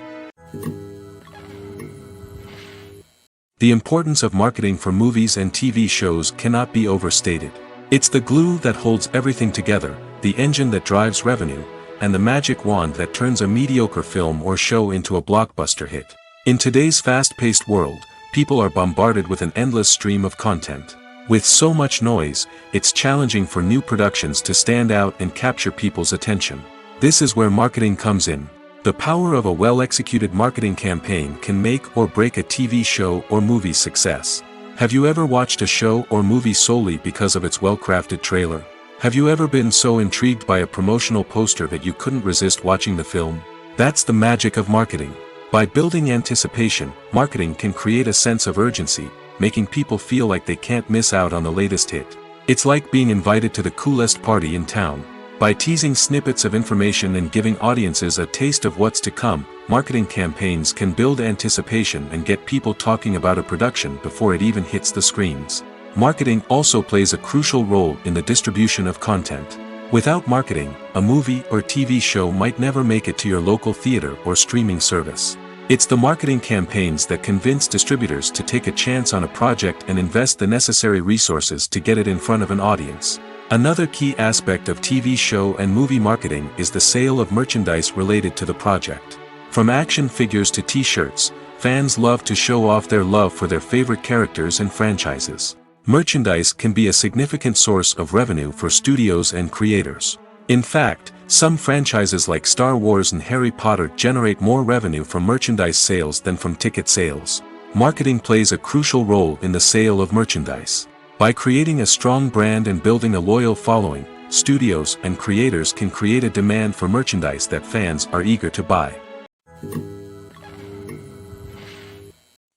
B: The importance of marketing for movies and TV shows cannot be overstated. It's the glue that holds everything together, the engine that drives revenue, and the magic wand that turns a mediocre film or show into a blockbuster hit. In today's fast-paced world, people are bombarded with an endless stream of content. With so much noise, it's challenging for new productions to stand out and capture people's attention. This is where marketing comes in. The power of a well-executed marketing campaign can make or break a TV show or movie's success. Have you ever watched a show or movie solely because of its well-crafted trailer? Have you ever been so intrigued by a promotional poster that you couldn't resist watching the film? That's the magic of marketing. By building anticipation, marketing can create a sense of urgency, making people feel like they can't miss out on the latest hit. It's like being invited to the coolest party in town. By teasing snippets of information and giving audiences a taste of what's to come, marketing campaigns can build anticipation and get people talking about a production before it even hits the screens. Marketing also plays a crucial role in the distribution of content. Without marketing, a movie or TV show might never make it to your local theater or streaming service. It's the marketing campaigns that convince distributors to take a chance on a project and invest the necessary resources to get it in front of an audience. Another key aspect of TV show and movie marketing is the sale of merchandise related to the project. From action figures to t-shirts, fans love to show off their love for their favorite characters and franchises. Merchandise can be a significant source of revenue for studios and creators. In fact, some franchises like Star Wars and Harry Potter generate more revenue from merchandise sales than from ticket sales. Marketing plays a crucial role in the sale of merchandise. By creating a strong brand and building a loyal following, studios and creators can create a demand for merchandise that fans are eager to buy.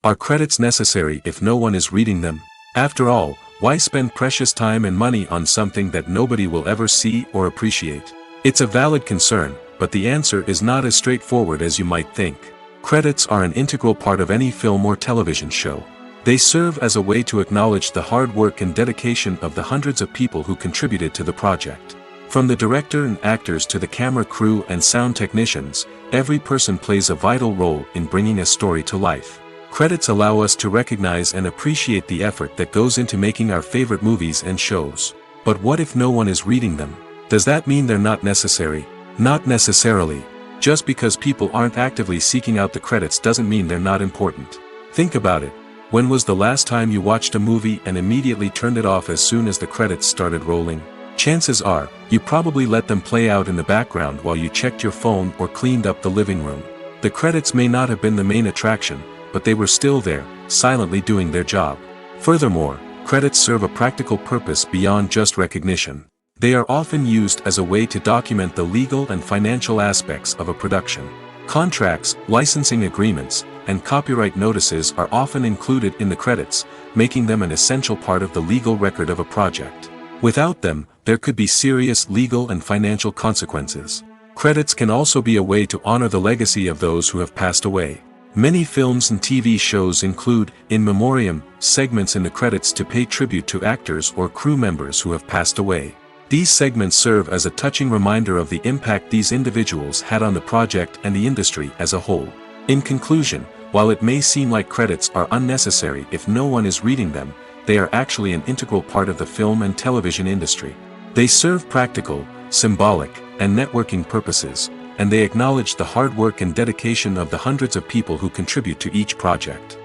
B: Are credits necessary if no one is reading them? After all, why spend precious time and money on something that nobody will ever see or appreciate? It's a valid concern, but the answer is not as straightforward as you might think. Credits are an integral part of any film or television show. They serve as a way to acknowledge the hard work and dedication of the hundreds of people who contributed to the project. From the director and actors to the camera crew and sound technicians, every person plays a vital role in bringing a story to life. Credits allow us to recognize and appreciate the effort that goes into making our favorite movies and shows. But what if no one is reading them? Does that mean they're not necessary? Not necessarily. Just because people aren't actively seeking out the credits doesn't mean they're not important. Think about it. When was the last time you watched a movie and immediately turned it off as soon as the credits started rolling? Chances are, you probably let them play out in the background while you checked your phone or cleaned up the living room. The credits may not have been the main attraction, but they were still there, silently doing their job. Furthermore, credits serve a practical purpose beyond just recognition. They are often used as a way to document the legal and financial aspects of a production. Contracts, licensing agreements, and copyright notices are often included in the credits, making them an essential part of the legal record of a project. Without them, there could be serious legal and financial consequences. Credits can also be a way to honor the legacy of those who have passed away. Many films and TV shows include, in memoriam, segments in the credits to pay tribute to actors or crew members who have passed away. These segments serve as a touching reminder of the impact these individuals had on the project and the industry as a whole. In conclusion, while it may seem like credits are unnecessary if no one is reading them, they are actually an integral part of the film and television industry. They serve practical, symbolic, and networking purposes, and they acknowledge the hard work and dedication of the hundreds of people who contribute to each project.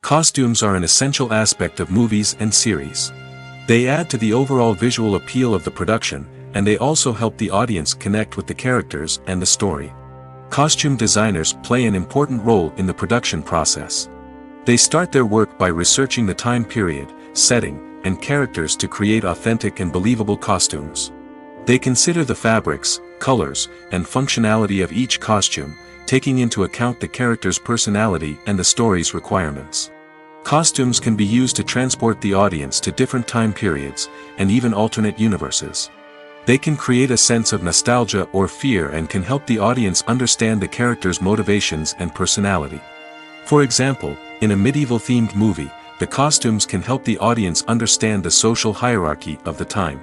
B: Costumes are an essential aspect of movies and series. They add to the overall visual appeal of the production, and they also help the audience connect with the characters and the story. Costume designers play an important role in the production process. They start their work by researching the time period, setting, and characters to create authentic and believable costumes. They consider the fabrics, colors, and functionality of each costume, taking into account the character's personality and the story's requirements. Costumes can be used to transport the audience to different time periods, and even alternate universes. They can create a sense of nostalgia or fear and can help the audience understand the character's motivations and personality. For example, in a medieval-themed movie, the costumes can help the audience understand the social hierarchy of the time.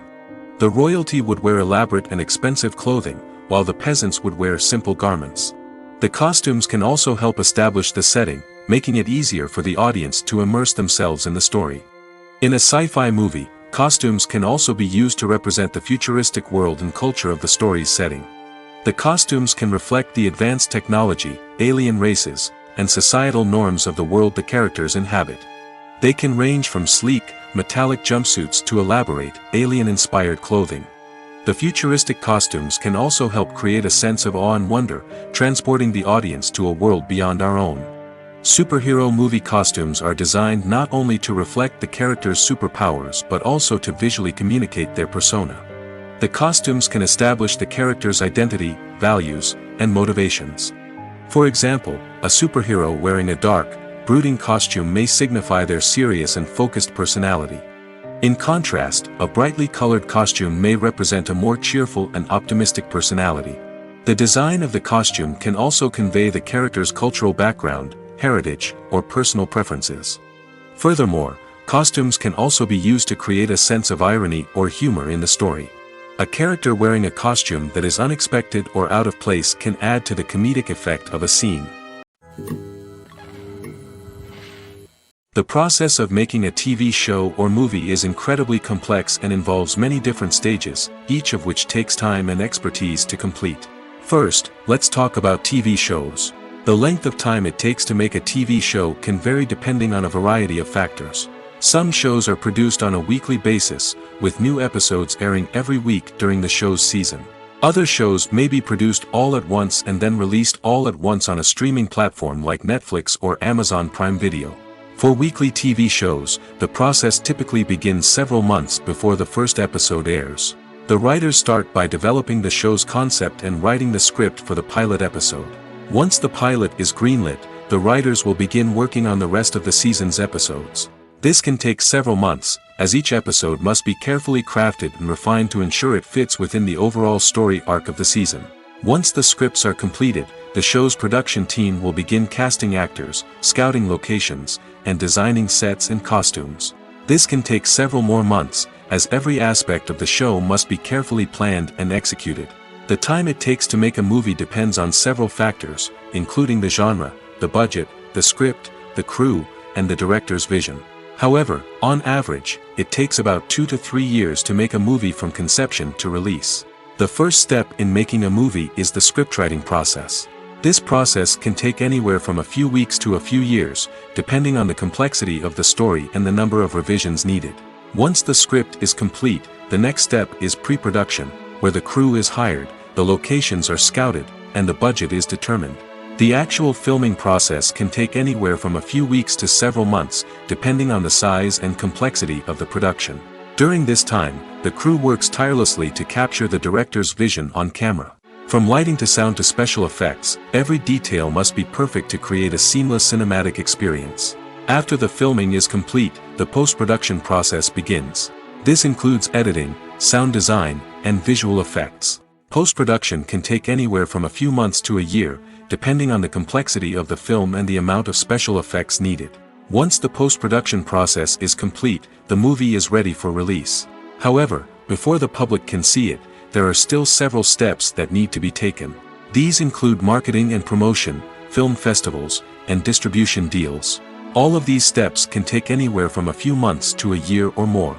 B: The royalty would wear elaborate and expensive clothing, while the peasants would wear simple garments. The costumes can also help establish the setting, making it easier for the audience to immerse themselves in the story. In a sci-fi movie, costumes can also be used to represent the futuristic world and culture of the story's setting. The costumes can reflect the advanced technology, alien races, and societal norms of the world the characters inhabit. They can range from sleek, metallic jumpsuits to elaborate, alien-inspired clothing. The futuristic costumes can also help create a sense of awe and wonder, transporting the audience to a world beyond our own. Superhero movie costumes are designed not only to reflect the character's superpowers but also to visually communicate their persona. The costumes can establish the character's identity, values, and motivations. For example, a superhero wearing a dark, brooding costume may signify their serious and focused personality. In contrast, a brightly colored costume may represent a more cheerful and optimistic personality. The design of the costume can also convey the character's cultural background, heritage, or personal preferences. Furthermore, costumes can also be used to create a sense of irony or humor in the story. A character wearing a costume that is unexpected or out of place can add to the comedic effect of a scene. The process of making a TV show or movie is incredibly complex and involves many different stages, each of which takes time and expertise to complete. First, let's talk about TV shows. The length of time it takes to make a TV show can vary depending on a variety of factors. Some shows are produced on a weekly basis, with new episodes airing every week during the show's season. Other shows may be produced all at once and then released all at once on a streaming platform like Netflix or Amazon Prime Video. For weekly TV shows, the process typically begins several months before the first episode airs. The writers start by developing the show's concept and writing the script for the pilot episode. Once the pilot is greenlit, the writers will begin working on the rest of the season's episodes. This can take several months, as each episode must be carefully crafted and refined to ensure it fits within the overall story arc of the season. Once the scripts are completed, the show's production team will begin casting actors, scouting locations, and designing sets and costumes. This can take several more months, as every aspect of the show must be carefully planned and executed. The time it takes to make a movie depends on several factors, including the genre, the budget, the script, the crew, and the director's vision. However, on average, it takes about 2 to 3 years to make a movie from conception to release. The first step in making a movie is the scriptwriting process. This process can take anywhere from a few weeks to a few years, depending on the complexity of the story and the number of revisions needed. Once the script is complete, the next step is pre-production, where the crew is hired, the locations are scouted, and the budget is determined. The actual filming process can take anywhere from a few weeks to several months, depending on the size and complexity of the production. During this time, the crew works tirelessly to capture the director's vision on camera. From lighting to sound to special effects, every detail must be perfect to create a seamless cinematic experience. After the filming is complete, the post-production process begins. This includes editing, sound design, and visual effects. Post-production can take anywhere from a few months to a year, depending on the complexity of the film and the amount of special effects needed. Once the post-production process is complete, the movie is ready for release. However, before the public can see it, there are still several steps that need to be taken. These include marketing and promotion, film festivals, and distribution deals. All of these steps can take anywhere from a few months to a year or more.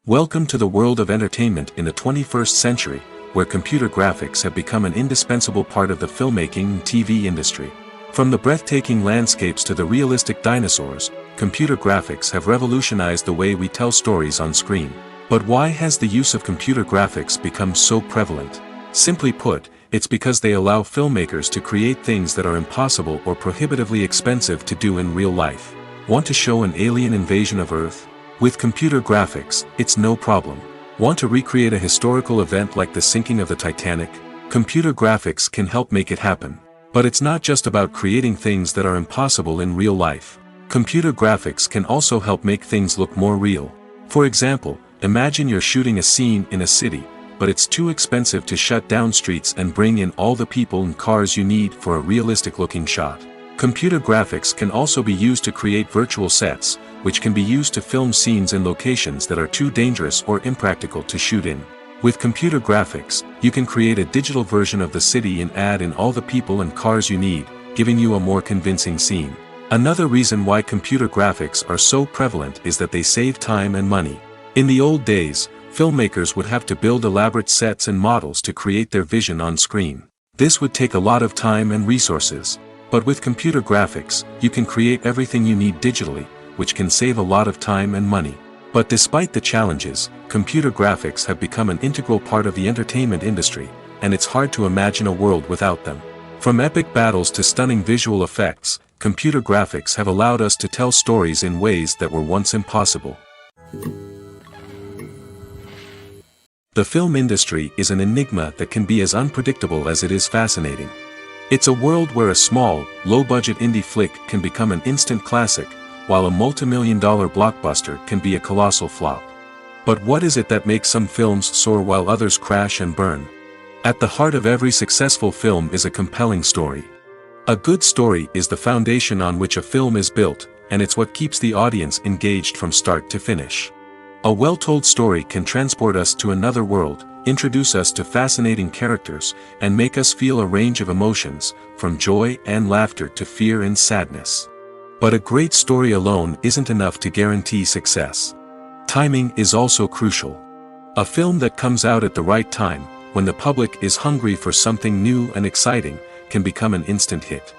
B: Welcome to the world of entertainment in the 21st century, where computer graphics have become an indispensable part of the filmmaking and TV industry. From the breathtaking landscapes to the realistic dinosaurs, computer graphics have revolutionized the way we tell stories on screen. But why has the use of computer graphics become so prevalent? Simply put, it's because they allow filmmakers to create things that are impossible or prohibitively expensive to do in real life. Want to show an alien invasion of Earth? With computer graphics, it's no problem. Want to recreate a historical event like the sinking of the Titanic? Computer graphics can help make it happen. But it's not just about creating things that are impossible in real life. Computer graphics can also help make things look more real. For example, imagine you're shooting a scene in a city, but it's too expensive to shut down streets and bring in all the people and cars you need for a realistic-looking shot. Computer graphics can also be used to create virtual sets, which can be used to film scenes in locations that are too dangerous or impractical to shoot in. With computer graphics, you can create a digital version of the city and add in all the people and cars you need, giving you a more convincing scene. Another reason why computer graphics are so prevalent is that they save time and money. In the old days, filmmakers would have to build elaborate sets and models to create their vision on screen. This would take a lot of time and resources. But with computer graphics, you can create everything you need digitally, which can save a lot of time and money. But despite the challenges, computer graphics have become an integral part of the entertainment industry, and it's hard to imagine a world without them. From epic battles to stunning visual effects, computer graphics have allowed us to tell stories in ways that were once impossible. The film industry is an enigma that can be as unpredictable as it is fascinating. It's a world where a small, low-budget indie flick can become an instant classic, while a multi-million-dollar blockbuster can be a colossal flop. But what is it that makes some films soar while others crash and burn? At the heart of every successful film is a compelling story. A good story is the foundation on which a film is built, and it's what keeps the audience engaged from start to finish. A well-told story can transport us to another world, introduce us to fascinating characters, and make us feel a range of emotions, from joy and laughter to fear and sadness. But a great story alone isn't enough to guarantee success. Timing is also crucial. A film that comes out at the right time, when the public is hungry for something new and exciting, can become an instant hit.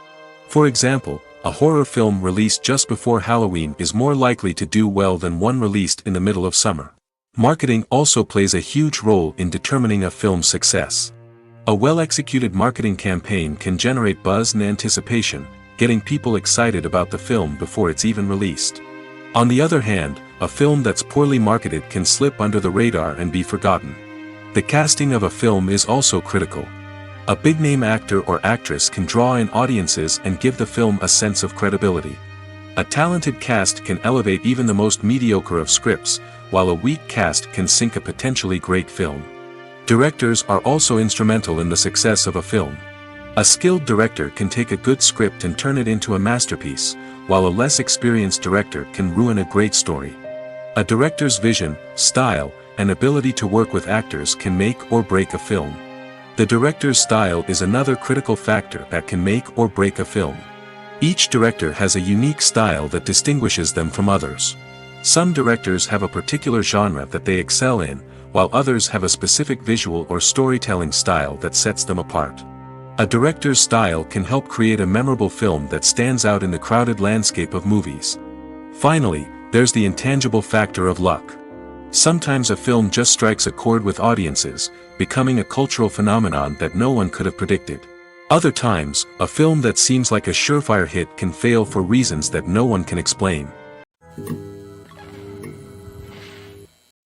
B: For example, a horror film released just before Halloween is more likely to do well than one released in the middle of summer. Marketing also plays a huge role in determining a film's success. A well-executed marketing campaign can generate buzz and anticipation, getting people excited about the film before it's even released. On the other hand, a film that's poorly marketed can slip under the radar and be forgotten. The casting of a film is also critical. A big-name actor or actress can draw in audiences and give the film a sense of credibility. A talented cast can elevate even the most mediocre of scripts, while a weak cast can sink a potentially great film. Directors are also instrumental in the success of a film. A skilled director can take a good script and turn it into a masterpiece, while a less experienced director can ruin a great story. A director's vision, style, and ability to work with actors can make or break a film. The director's style is another critical factor that can make or break a film. Each director has a unique style that distinguishes them from others. Some directors have a particular genre that they excel in, while others have a specific visual or storytelling style that sets them apart. A director's style can help create a memorable film that stands out in the crowded landscape of movies. Finally, there's the intangible factor of luck. Sometimes a film just strikes a chord with audiences, becoming a cultural phenomenon that no one could have predicted. Other times, a film that seems like a surefire hit can fail for reasons that no one can explain.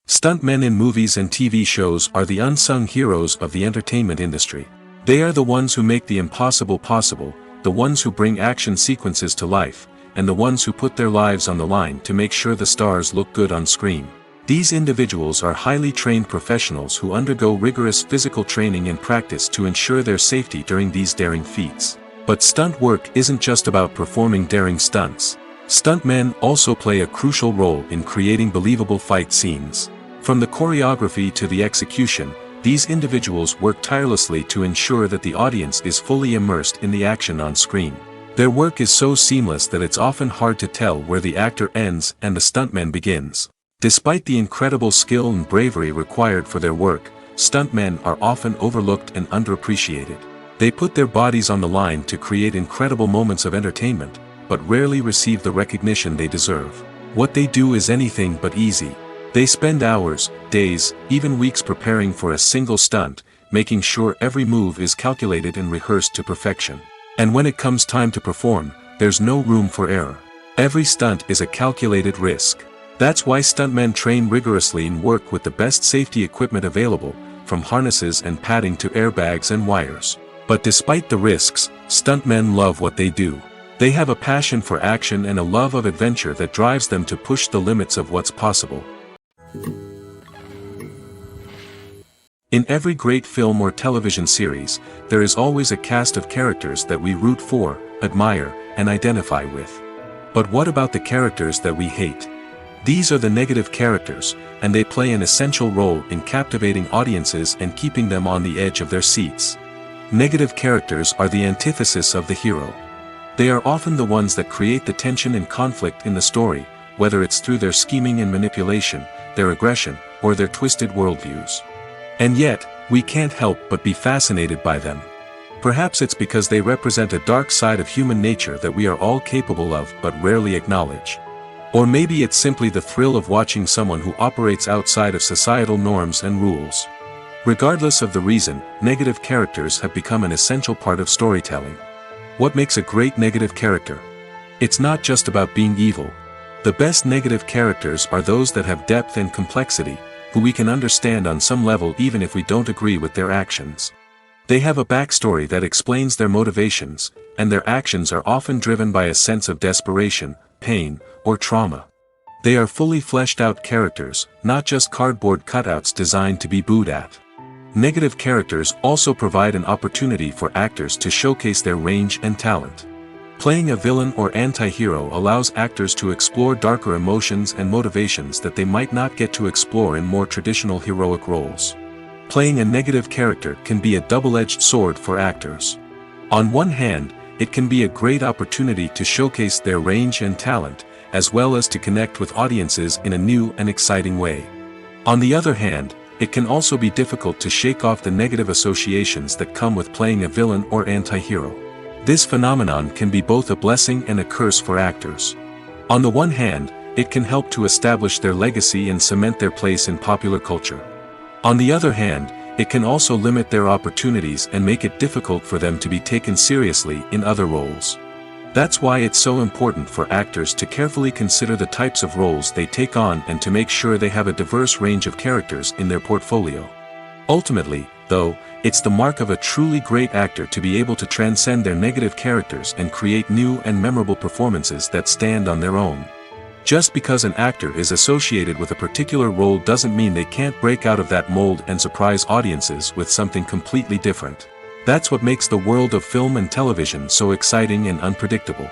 B: Stuntmen in movies and TV shows are the unsung heroes of the entertainment industry. They are the ones who make the impossible possible, the ones who bring action sequences to life, and the ones who put their lives on the line to make sure the stars look good on screen. These individuals are highly trained professionals who undergo rigorous physical training and practice to ensure their safety during these daring feats. But stunt work isn't just about performing daring stunts. Stuntmen also play a crucial role in creating believable fight scenes. From the choreography to the execution, these individuals work tirelessly to ensure that the audience is fully immersed in the action on screen. Their work is so seamless that it's often hard to tell where the actor ends and the stuntman begins. Despite the incredible skill and bravery required for their work, stuntmen are often overlooked and underappreciated. They put their bodies on the line to create incredible moments of entertainment, but rarely receive the recognition they deserve. What they do is anything but easy. They spend hours, days, even weeks preparing for a single stunt, making sure every move is calculated and rehearsed to perfection. And when it comes time to perform, there's no room for error. Every stunt is a calculated risk. That's why stuntmen train rigorously and work with the best safety equipment available, from harnesses and padding to airbags and wires. But despite the risks, stuntmen love what they do. They have a passion for action and a love of adventure that drives them to push the limits of what's possible. In every great film or television series, there is always a cast of characters that we root for, admire, and identify with. But what about the characters that we hate? These are the negative characters, and they play an essential role in captivating audiences and keeping them on the edge of their seats. Negative characters are the antithesis of the hero. They are often the ones that create the tension and conflict in the story, whether it's through their scheming and manipulation, their aggression, or their twisted worldviews. And yet, we can't help but be fascinated by them. Perhaps it's because they represent a dark side of human nature that we are all capable of but rarely acknowledge. Or maybe it's simply the thrill of watching someone who operates outside of societal norms and rules. Regardless of the reason, negative characters have become an essential part of storytelling. What makes a great negative character? It's not just about being evil. The best negative characters are those that have depth and complexity, who we can understand on some level even if we don't agree with their actions. They have a backstory that explains their motivations, and their actions are often driven by a sense of desperation, pain, or trauma. They are fully fleshed out characters, not just cardboard cutouts designed to be booed at. Negative characters also provide an opportunity for actors to showcase their range and talent. Playing a villain or anti-hero allows actors to explore darker emotions and motivations that they might not get to explore in more traditional heroic roles. Playing a negative character can be a double-edged sword for actors. On one hand, it can be a great opportunity to showcase their range and talent, as well as to connect with audiences in a new and exciting way. On the other hand, it can also be difficult to shake off the negative associations that come with playing a villain or anti-hero. This phenomenon can be both a blessing and a curse for actors. On the one hand, it can help to establish their legacy and cement their place in popular culture. On the other hand, it can also limit their opportunities and make it difficult for them to be taken seriously in other roles. That's why it's so important for actors to carefully consider the types of roles they take on and to make sure they have a diverse range of characters in their portfolio. Ultimately, though, it's the mark of a truly great actor to be able to transcend their negative characters and create new and memorable performances that stand on their own. Just because an actor is associated with a particular role doesn't mean they can't break out of that mold and surprise audiences with something completely different. That's what makes the world of film and television so exciting and unpredictable.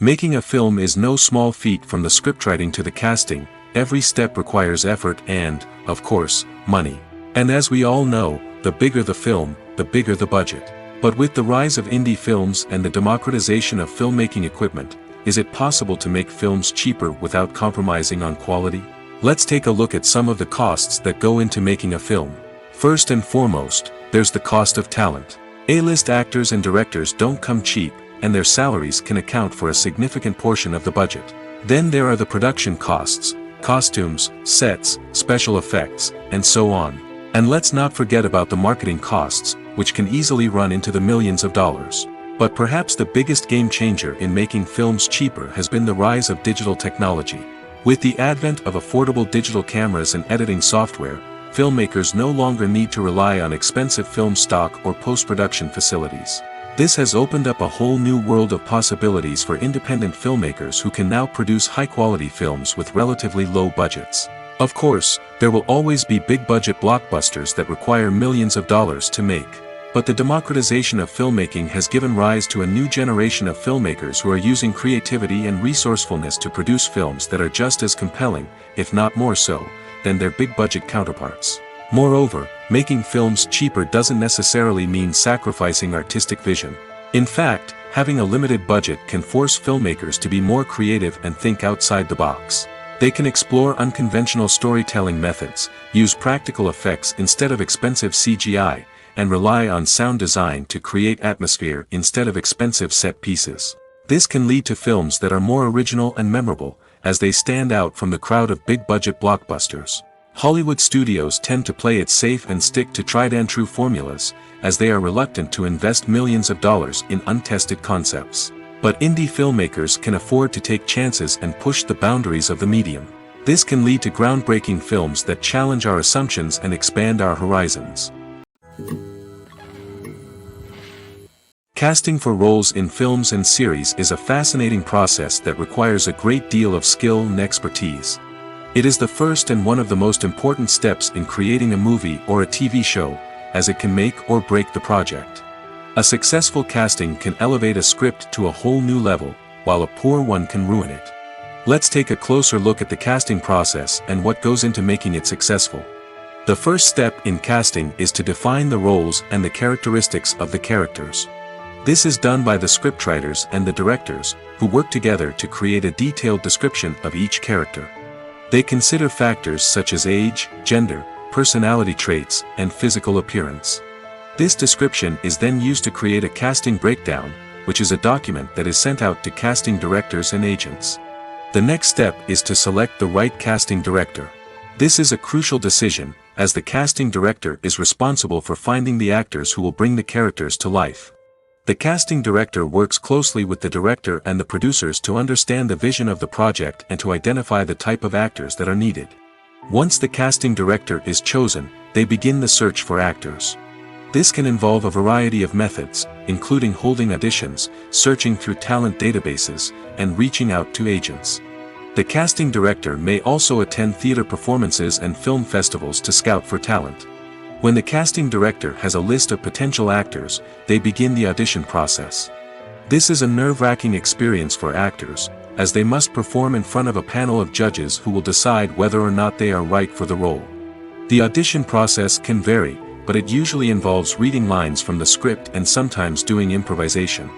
B: Making a film is no small feat. From the scriptwriting to the casting, every step requires effort and, of course, money. And as we all know, the bigger the film, the bigger the budget. But with the rise of indie films and the democratization of filmmaking equipment, is it possible to make films cheaper without compromising on quality? Let's take a look at some of the costs that go into making a film. First and foremost, there's the cost of talent. A-list actors and directors don't come cheap, and their salaries can account for a significant portion of the budget. Then there are the production costs, costumes, sets, special effects, and so on. And let's not forget about the marketing costs, which can easily run into the millions of dollars. But perhaps the biggest game changer in making films cheaper has been the rise of digital technology. With the advent of affordable digital cameras and editing software, filmmakers no longer need to rely on expensive film stock or post-production facilities. This has opened up a whole new world of possibilities for independent filmmakers who can now produce high-quality films with relatively low budgets. Of course, there will always be big-budget blockbusters that require millions of dollars to make. But the democratization of filmmaking has given rise to a new generation of filmmakers who are using creativity and resourcefulness to produce films that are just as compelling, if not more so, than their big-budget counterparts. Moreover, making films cheaper doesn't necessarily mean sacrificing artistic vision. In fact, having a limited budget can force filmmakers to be more creative and think outside the box. They can explore unconventional storytelling methods, use practical effects instead of expensive CGI, and rely on sound design to create atmosphere instead of expensive set pieces. This can lead to films that are more original and memorable, as they stand out from the crowd of big-budget blockbusters. Hollywood studios tend to play it safe and stick to tried-and-true formulas, as they are reluctant to invest millions of dollars in untested concepts. But indie filmmakers can afford to take chances and push the boundaries of the medium. This can lead to groundbreaking films that challenge our assumptions and expand our horizons. Casting for roles in films and series is a fascinating process that requires a great deal of skill and expertise. It is the first and one of the most important steps in creating a movie or a TV show, as it can make or break the project. A successful casting can elevate a script to a whole new level, while a poor one can ruin it. Let's take a closer look at the casting process and what goes into making it successful. The first step in casting is to define the roles and the characteristics of the characters. This is done by the scriptwriters and the directors, who work together to create a detailed description of each character. They consider factors such as age, gender, personality traits, and physical appearance. This description is then used to create a casting breakdown, which is a document that is sent out to casting directors and agents. The next step is to select the right casting director. This is a crucial decision, as the casting director is responsible for finding the actors who will bring the characters to life. The casting director works closely with the director and the producers to understand the vision of the project and to identify the type of actors that are needed. Once the casting director is chosen, they begin the search for actors. This can involve a variety of methods, including holding auditions, searching through talent databases, and reaching out to agents. The casting director may also attend theater performances and film festivals to scout for talent. When the casting director has a list of potential actors, they begin the audition process. This is a nerve-wracking experience for actors, as they must perform in front of a panel of judges who will decide whether or not they are right for the role. The audition process can vary, but it usually involves reading lines from the script and sometimes doing improvisation.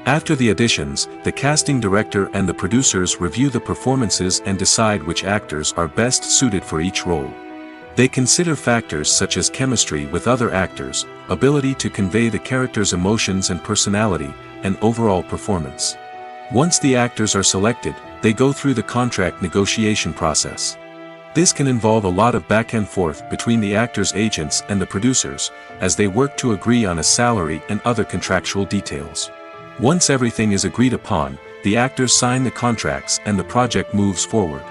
B: After the auditions, the casting director and the producers review the performances and decide which actors are best suited for each role. They consider factors such as chemistry with other actors, ability to convey the character's emotions and personality, and overall performance. Once the actors are selected, they go through the contract negotiation process. This can involve a lot of back and forth between the actors' agents and the producers, as they work to agree on a salary and other contractual details. Once everything is agreed upon, the actors sign the contracts and the project moves forward.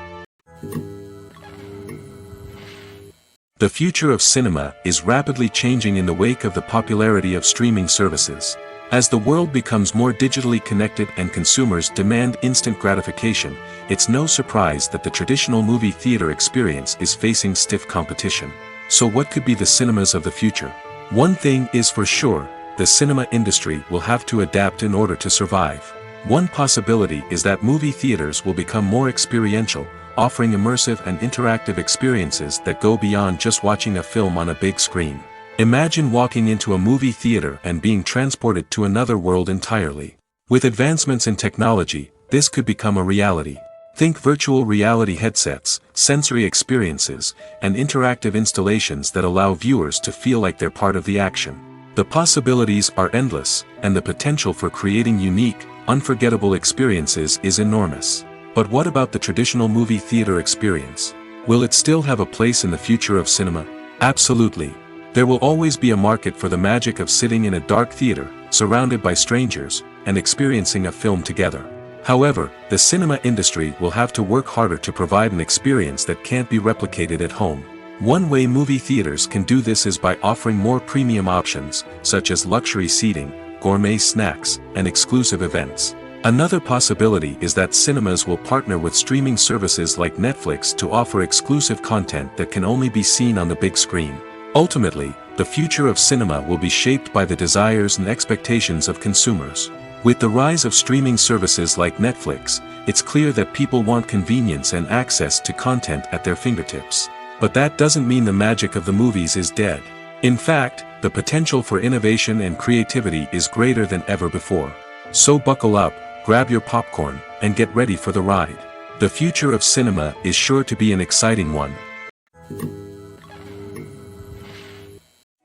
B: The future of cinema is rapidly changing in the wake of the popularity of streaming services. As the world becomes more digitally connected and consumers demand instant gratification, it's no surprise that the traditional movie theater experience is facing stiff competition. So what could be the cinemas of the future? One thing is for sure, the cinema industry will have to adapt in order to survive. One possibility is that movie theaters will become more experiential, offering immersive and interactive experiences that go beyond just watching a film on a big screen. Imagine walking into a movie theater and being transported to another world entirely. With advancements in technology, this could become a reality. Think virtual reality headsets, sensory experiences, and interactive installations that allow viewers to feel like they're part of the action. The possibilities are endless, and the potential for creating unique, unforgettable experiences is enormous. But what about the traditional movie theater experience? Will it still have a place in the future of cinema? Absolutely. There will always be a market for the magic of sitting in a dark theater, surrounded by strangers, and experiencing a film together. However, the cinema industry will have to work harder to provide an experience that can't be replicated at home. One way movie theaters can do this is by offering more premium options, such as luxury seating, gourmet snacks, and exclusive events. Another possibility is that cinemas will partner with streaming services like Netflix to offer exclusive content that can only be seen on the big screen. Ultimately, the future of cinema will be shaped by the desires and expectations of consumers. With the rise of streaming services like Netflix, it's clear that people want convenience and access to content at their fingertips. But that doesn't mean the magic of the movies is dead. In fact, the potential for innovation and creativity is greater than ever before. So buckle up, grab your popcorn, and get ready for the ride. The future of cinema is sure to be an exciting one.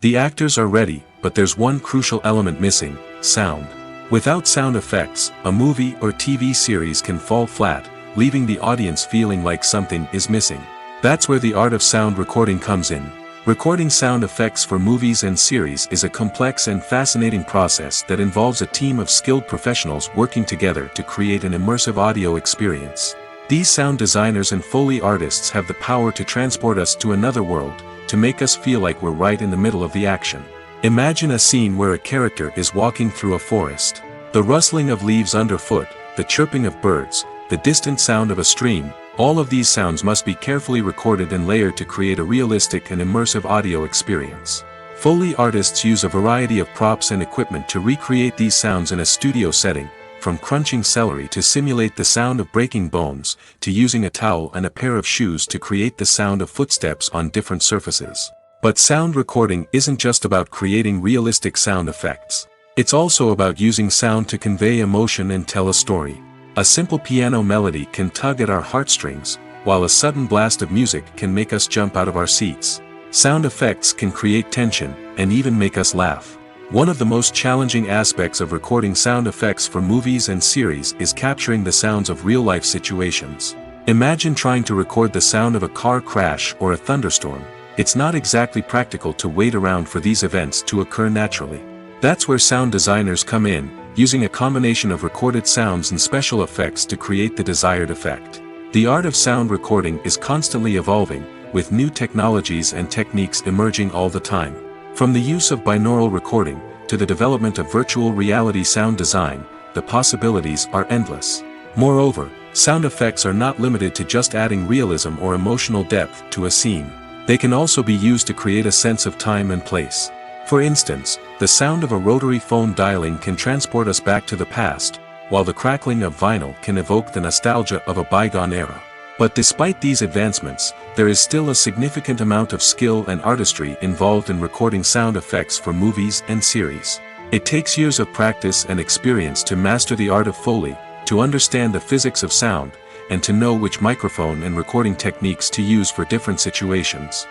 B: The actors are ready, but there's one crucial element missing: sound. Without sound effects, a movie or TV series can fall flat, leaving the audience feeling like something is missing. That's where the art of sound recording comes in. Recording sound effects for movies and series is a complex and fascinating process that involves a team of skilled professionals working together to create an immersive audio experience. These sound designers and Foley artists have the power to transport us to another world, to make us feel like we're right in the middle of the action. Imagine a scene where a character is walking through a forest. The rustling of leaves underfoot, the chirping of birds, the distant sound of a stream, all of these sounds must be carefully recorded and layered to create a realistic and immersive audio experience. Foley artists use a variety of props and equipment to recreate these sounds in a studio setting, from crunching celery to simulate the sound of breaking bones, to using a towel and a pair of shoes to create the sound of footsteps on different surfaces. But sound recording isn't just about creating realistic sound effects. It's also about using sound to convey emotion and tell a story. A simple piano melody can tug at our heartstrings, while a sudden blast of music can make us jump out of our seats. Sound effects can create tension, and even make us laugh. One of the most challenging aspects of recording sound effects for movies and series is capturing the sounds of real-life situations. Imagine trying to record the sound of a car crash or a thunderstorm. It's not exactly practical to wait around for these events to occur naturally. That's where sound designers come in, using a combination of recorded sounds and special effects to create the desired effect. The art of sound recording is constantly evolving, with new technologies and techniques emerging all the time. From the use of binaural recording, to the development of virtual reality sound design, the possibilities are endless. Moreover, sound effects are not limited to just adding realism or emotional depth to a scene. They can also be used to create a sense of time and place. For instance, the sound of a rotary phone dialing can transport us back to the past, while the crackling of vinyl can evoke the nostalgia of a bygone era. But despite these advancements, there is still a significant amount of skill and artistry involved in recording sound effects for movies and series. It takes years of practice and experience to master the art of Foley, to understand the physics of sound, and to know which microphone and recording techniques to use for different situations.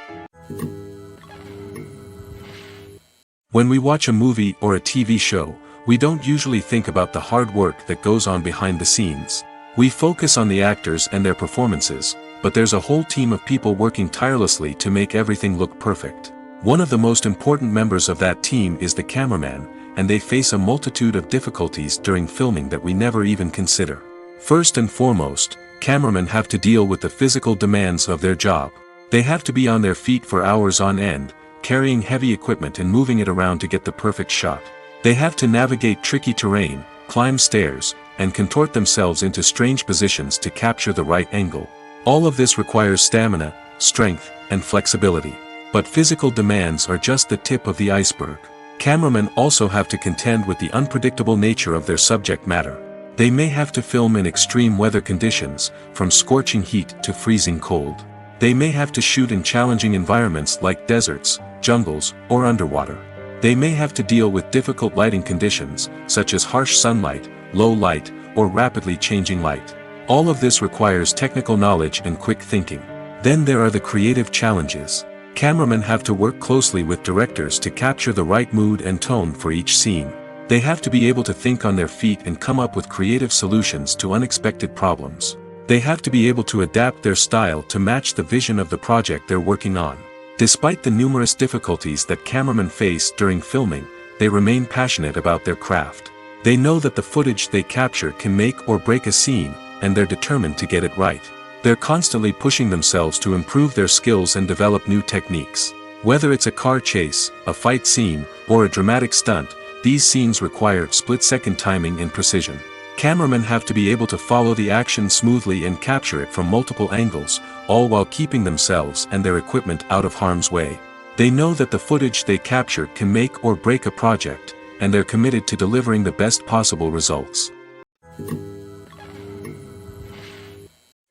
B: When we watch a movie or a TV show, we don't usually think about the hard work that goes on behind the scenes. We focus on the actors and their performances, but there's a whole team of people working tirelessly to make everything look perfect. One of the most important members of that team is the cameraman, and they face a multitude of difficulties during filming that we never even consider. First and foremost, cameramen have to deal with the physical demands of their job. They have to be on their feet for hours on end, carrying heavy equipment and moving it around to get the perfect shot. They have to navigate tricky terrain, climb stairs, and contort themselves into strange positions to capture the right angle. All of this requires stamina, strength, and flexibility. But physical demands are just the tip of the iceberg. Cameramen also have to contend with the unpredictable nature of their subject matter. They may have to film in extreme weather conditions, from scorching heat to freezing cold. They may have to shoot in challenging environments like deserts, jungles, or underwater. They may have to deal with difficult lighting conditions, such as harsh sunlight, low light, or rapidly changing light. All of this requires technical knowledge and quick thinking. Then there are the creative challenges. Cameramen have to work closely with directors to capture the right mood and tone for each scene. They have to be able to think on their feet and come up with creative solutions to unexpected problems. They have to be able to adapt their style to match the vision of the project they're working on. Despite the numerous difficulties that cameramen face during filming, they remain passionate about their craft. They know that the footage they capture can make or break a scene, and they're determined to get it right. They're constantly pushing themselves to improve their skills and develop new techniques. Whether it's a car chase, a fight scene, or a dramatic stunt, these scenes require split-second timing and precision. Cameramen have to be able to follow the action smoothly and capture it from multiple angles, all while keeping themselves and their equipment out of harm's way. They know that the footage they capture can make or break a project, and they're committed to delivering the best possible results.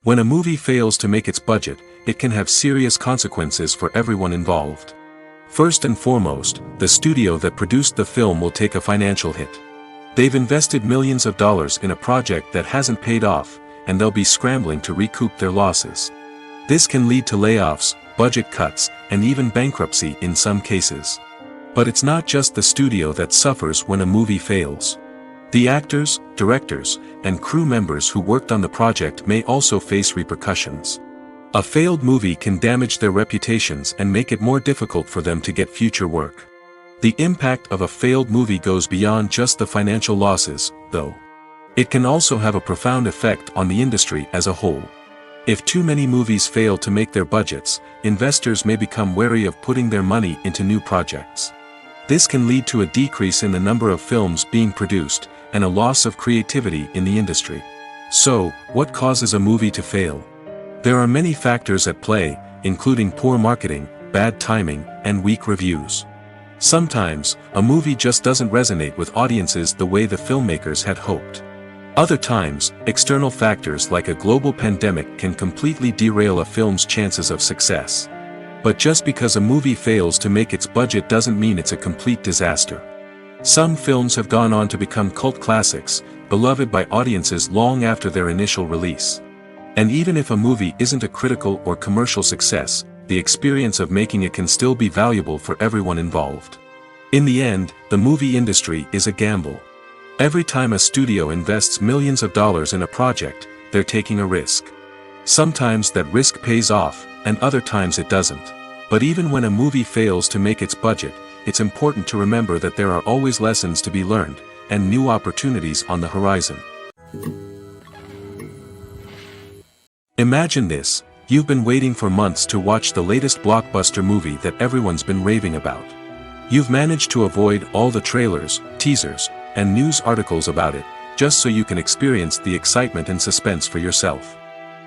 B: When a movie fails to make its budget, it can have serious consequences for everyone involved. First and foremost, the studio that produced the film will take a financial hit. They've invested millions of dollars in a project that hasn't paid off, and they'll be scrambling to recoup their losses. This can lead to layoffs, budget cuts, and even bankruptcy in some cases. But it's not just the studio that suffers when a movie fails. The actors, directors, and crew members who worked on the project may also face repercussions. A failed movie can damage their reputations and make it more difficult for them to get future work. The impact of a failed movie goes beyond just the financial losses, though. It can also have a profound effect on the industry as a whole. If too many movies fail to make their budgets, investors may become wary of putting their money into new projects. This can lead to a decrease in the number of films being produced, and a loss of creativity in the industry. So, what causes a movie to fail? There are many factors at play, including poor marketing, bad timing, and weak reviews. Sometimes, a movie just doesn't resonate with audiences the way the filmmakers had hoped. Other times, external factors like a global pandemic can completely derail a film's chances of success. But just because a movie fails to make its budget doesn't mean it's a complete disaster. Some films have gone on to become cult classics, beloved by audiences long after their initial release. And even if a movie isn't a critical or commercial success, the experience of making it can still be valuable for everyone involved. In the end, the movie industry is a gamble. Every time a studio invests millions of dollars in a project, they're taking a risk. Sometimes that risk pays off, and other times it doesn't. But even when a movie fails to make its budget, it's important to remember that there are always lessons to be learned, and new opportunities on the horizon. Imagine this: you've been waiting for months to watch the latest blockbuster movie that everyone's been raving about. You've managed to avoid all the trailers, teasers, and news articles about it, just so you can experience the excitement and suspense for yourself.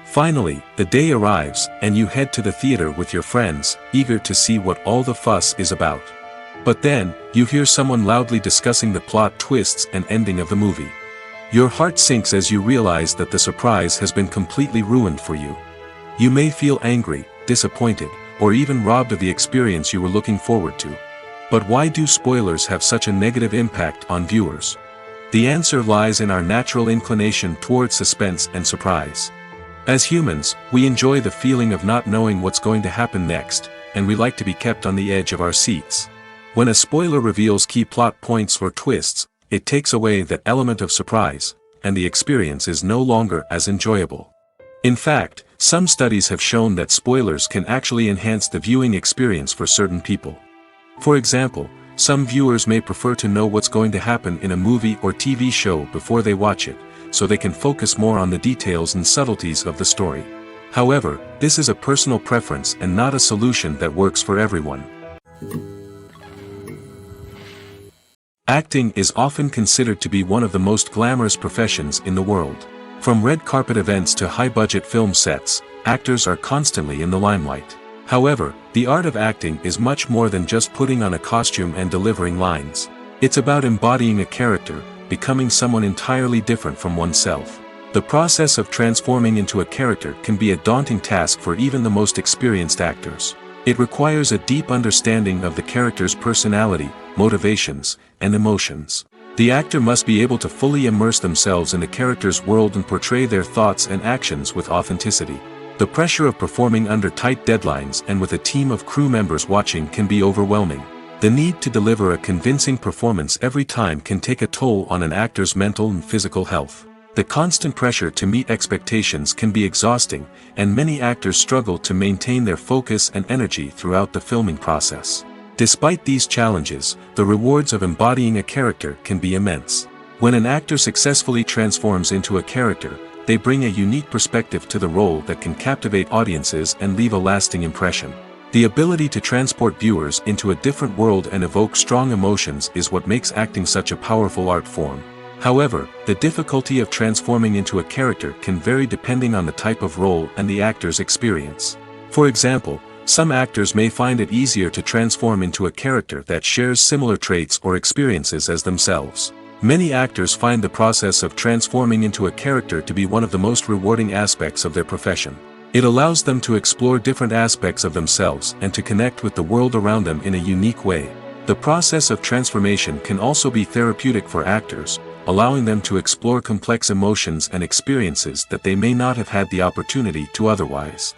B: Finally, the day arrives, and you head to the theater with your friends, eager to see what all the fuss is about. But then, you hear someone loudly discussing the plot twists and ending of the movie. Your heart sinks as you realize that the surprise has been completely ruined for you. You may feel angry, disappointed, or even robbed of the experience you were looking forward to. But why do spoilers have such a negative impact on viewers? The answer lies in our natural inclination toward suspense and surprise. As humans, we enjoy the feeling of not knowing what's going to happen next, and we like to be kept on the edge of our seats. When a spoiler reveals key plot points or twists, it takes away that element of surprise, and the experience is no longer as enjoyable. In fact, some studies have shown that spoilers can actually enhance the viewing experience for certain people. For example, some viewers may prefer to know what's going to happen in a movie or TV show before they watch it, so they can focus more on the details and subtleties of the story. However, this is a personal preference and not a solution that works for everyone. Acting is often considered to be one of the most glamorous professions in the world. From red carpet events to high-budget film sets, actors are constantly in the limelight. However, the art of acting is much more than just putting on a costume and delivering lines. It's about embodying a character, becoming someone entirely different from oneself. The process of transforming into a character can be a daunting task for even the most experienced actors. It requires a deep understanding of the character's personality, motivations, and emotions. The actor must be able to fully immerse themselves in the character's world and portray their thoughts and actions with authenticity. The pressure of performing under tight deadlines and with a team of crew members watching can be overwhelming. The need to deliver a convincing performance every time can take a toll on an actor's mental and physical health. The constant pressure to meet expectations can be exhausting, and many actors struggle to maintain their focus and energy throughout the filming process. Despite these challenges, the rewards of embodying a character can be immense. When an actor successfully transforms into a character, they bring a unique perspective to the role that can captivate audiences and leave a lasting impression. The ability to transport viewers into a different world and evoke strong emotions is what makes acting such a powerful art form. However, the difficulty of transforming into a character can vary depending on the type of role and the actor's experience. For example, some actors may find it easier to transform into a character that shares similar traits or experiences as themselves. Many actors find the process of transforming into a character to be one of the most rewarding aspects of their profession. It allows them to explore different aspects of themselves and to connect with the world around them in a unique way. The process of transformation can also be therapeutic for actors, allowing them to explore complex emotions and experiences that they may not have had the opportunity to otherwise.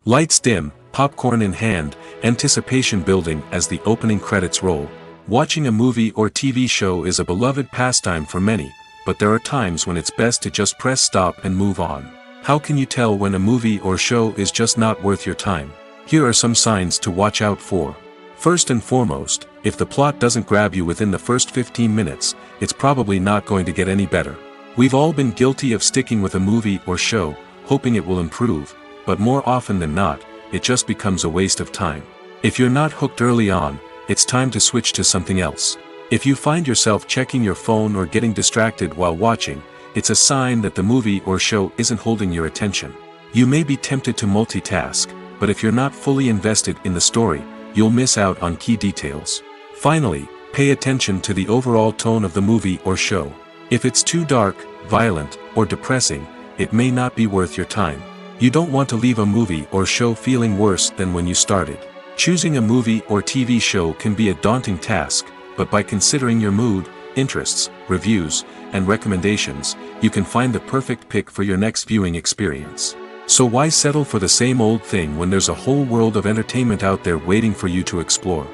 B: Lights dim, popcorn in hand, anticipation building as the opening credits roll. Watching a movie or TV show is a beloved pastime for many, but there are times when it's best to just press stop and move on. How can you tell when a movie or show is just not worth your time? Here are some signs to watch out for. First and foremost, if the plot doesn't grab you within the first 15 minutes, it's probably not going to get any better. We've all been guilty of sticking with a movie or show, hoping it will improve, but more often than not, it just becomes a waste of time. If you're not hooked early on, it's time to switch to something else. If you find yourself checking your phone or getting distracted while watching, it's a sign that the movie or show isn't holding your attention. You may be tempted to multitask, but if you're not fully invested in the story, you'll miss out on key details. Finally, pay attention to the overall tone of the movie or show. If it's too dark, violent, or depressing, it may not be worth your time. You don't want to leave a movie or show feeling worse than when you started. Choosing a movie or TV show can be a daunting task, but by considering your mood, interests, reviews, and recommendations, you can find the perfect pick for your next viewing experience. So why settle for the same old thing when there's a whole world of entertainment out there waiting for you to explore?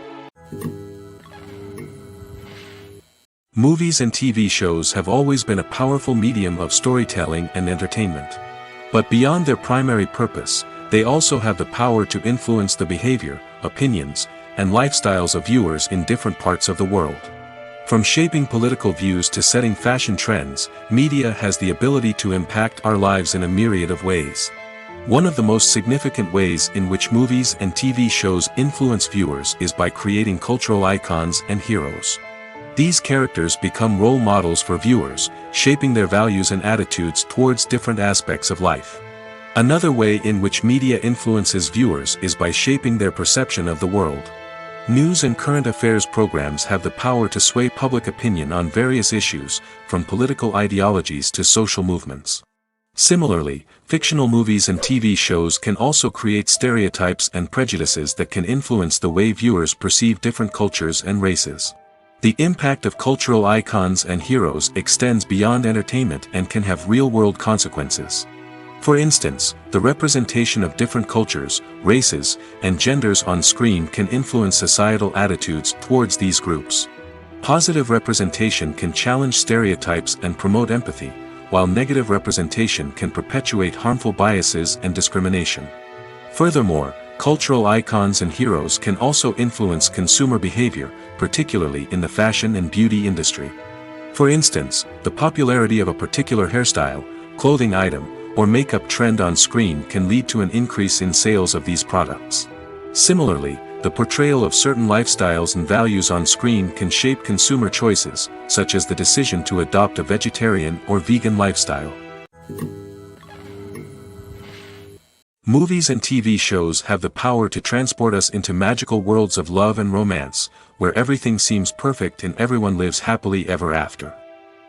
B: Movies and TV shows have always been a powerful medium of storytelling and entertainment. But beyond their primary purpose, they also have the power to influence the behavior, opinions, and lifestyles of viewers in different parts of the world. From shaping political views to setting fashion trends, media has the ability to impact our lives in a myriad of ways. One of the most significant ways in which movies and TV shows influence viewers is by creating cultural icons and heroes. These characters become role models for viewers, shaping their values and attitudes towards different aspects of life. Another way in which media influences viewers is by shaping their perception of the world. News and current affairs programs have the power to sway public opinion on various issues, from political ideologies to social movements. Similarly, fictional movies and TV shows can also create stereotypes and prejudices that can influence the way viewers perceive different cultures and races. The impact of cultural icons and heroes extends beyond entertainment and can have real-world consequences. For instance, the representation of different cultures, races, and genders on screen can influence societal attitudes towards these groups. Positive representation can challenge stereotypes and promote empathy, while negative representation can perpetuate harmful biases and discrimination. Furthermore, cultural icons and heroes can also influence consumer behavior, particularly in the fashion and beauty industry. For instance, the popularity of a particular hairstyle, clothing item, or makeup trend on screen can lead to an increase in sales of these products. Similarly, the portrayal of certain lifestyles and values on screen can shape consumer choices, such as the decision to adopt a vegetarian or vegan lifestyle. Movies and TV shows have the power to transport us into magical worlds of love and romance, where everything seems perfect and everyone lives happily ever after.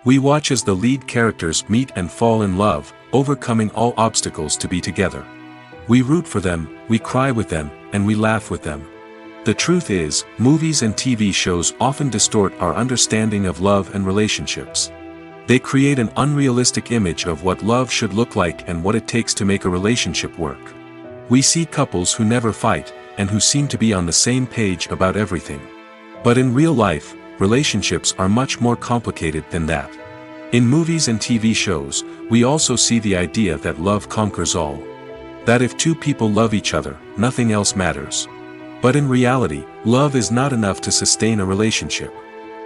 B: We watch as the lead characters meet and fall in love, overcoming all obstacles to be together. We root for them, we cry with them, and we laugh with them. The truth is, movies and TV shows often distort our understanding of love and relationships. They create an unrealistic image of what love should look like and what it takes to make a relationship work. We see couples who never fight, and who seem to be on the same page about everything. But in real life, relationships are much more complicated than that. In movies and TV shows, we also see the idea that love conquers all. That if two people love each other, nothing else matters. But in reality, love is not enough to sustain a relationship.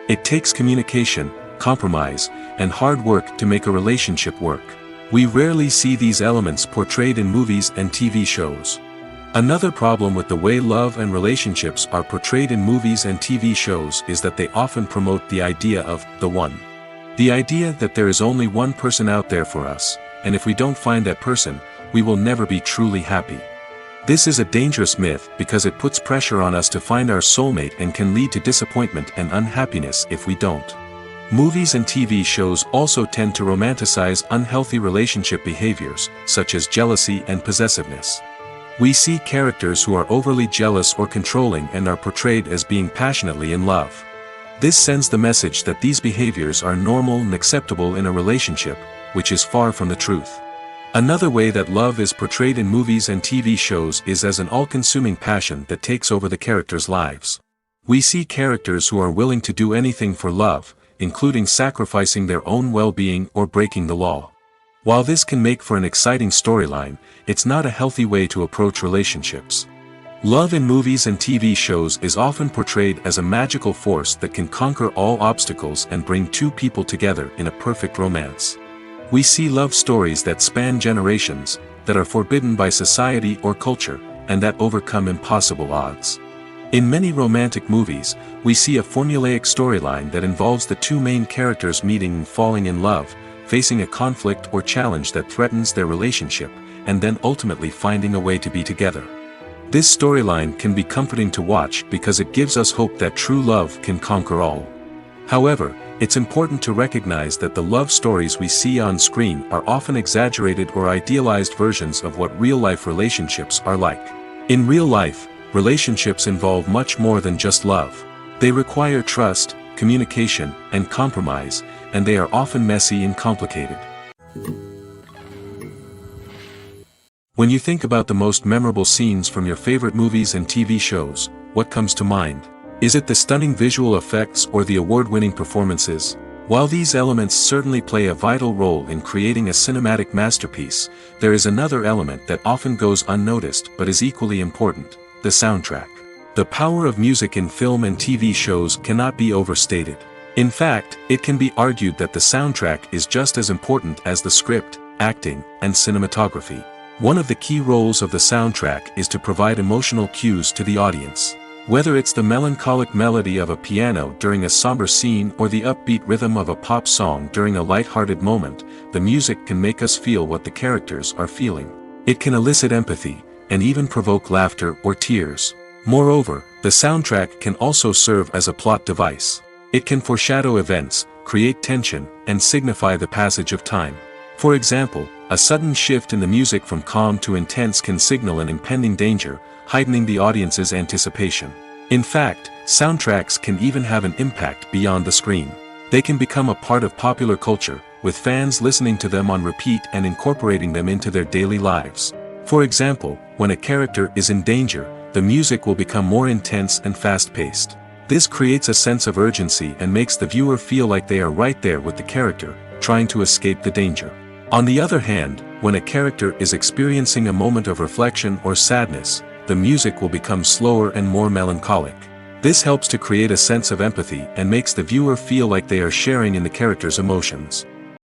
B: It takes communication, compromise, and hard work to make a relationship work. We rarely see these elements portrayed in movies and TV shows. Another problem with the way love and relationships are portrayed in movies and TV shows is that they often promote the idea of the one. The idea that there is only one person out there for us, and if we don't find that person, we will never be truly happy. This is a dangerous myth because it puts pressure on us to find our soulmate and can lead to disappointment and unhappiness if we don't. Movies and TV shows also tend to romanticize unhealthy relationship behaviors, such as jealousy and possessiveness. We see characters who are overly jealous or controlling and are portrayed as being passionately in love. This sends the message that these behaviors are normal and acceptable in a relationship, which is far from the truth. Another way that love is portrayed in movies and TV shows is as an all-consuming passion that takes over the characters' lives. We see characters who are willing to do anything for love, including sacrificing their own well-being or breaking the law. While this can make for an exciting storyline, it's not a healthy way to approach relationships. Love in movies and TV shows is often portrayed as a magical force that can conquer all obstacles and bring two people together in a perfect romance. We see love stories that span generations, that are forbidden by society or culture, and that overcome impossible odds. In many romantic movies, we see a formulaic storyline that involves the two main characters meeting and falling in love, facing a conflict or challenge that threatens their relationship, and then ultimately finding a way to be together. This storyline can be comforting to watch because it gives us hope that true love can conquer all. However, it's important to recognize that the love stories we see on screen are often exaggerated or idealized versions of what real-life relationships are like. In real life, relationships involve much more than just love. They require trust, communication, and compromise, and they are often messy and complicated. When you think about the most memorable scenes from your favorite movies and TV shows, what comes to mind? Is it the stunning visual effects or the award-winning performances? While these elements certainly play a vital role in creating a cinematic masterpiece, there is another element that often goes unnoticed but is equally important: the soundtrack. The power of music in film and TV shows cannot be overstated. In fact, it can be argued that the soundtrack is just as important as the script, acting, and cinematography. One of the key roles of the soundtrack is to provide emotional cues to the audience. Whether it's the melancholic melody of a piano during a somber scene or the upbeat rhythm of a pop song during a light-hearted moment, the music can make us feel what the characters are feeling. It can elicit empathy, and even provoke laughter or tears. Moreover, the soundtrack can also serve as a plot device. It can foreshadow events, create tension, and signify the passage of time. For example, a sudden shift in the music from calm to intense can signal an impending danger, heightening the audience's anticipation. In fact, soundtracks can even have an impact beyond the screen. They can become a part of popular culture, with fans listening to them on repeat and incorporating them into their daily lives. For example, when a character is in danger, the music will become more intense and fast-paced. This creates a sense of urgency and makes the viewer feel like they are right there with the character, trying to escape the danger. On the other hand, when a character is experiencing a moment of reflection or sadness, the music will become slower and more melancholic. This helps to create a sense of empathy and makes the viewer feel like they are sharing in the character's emotions.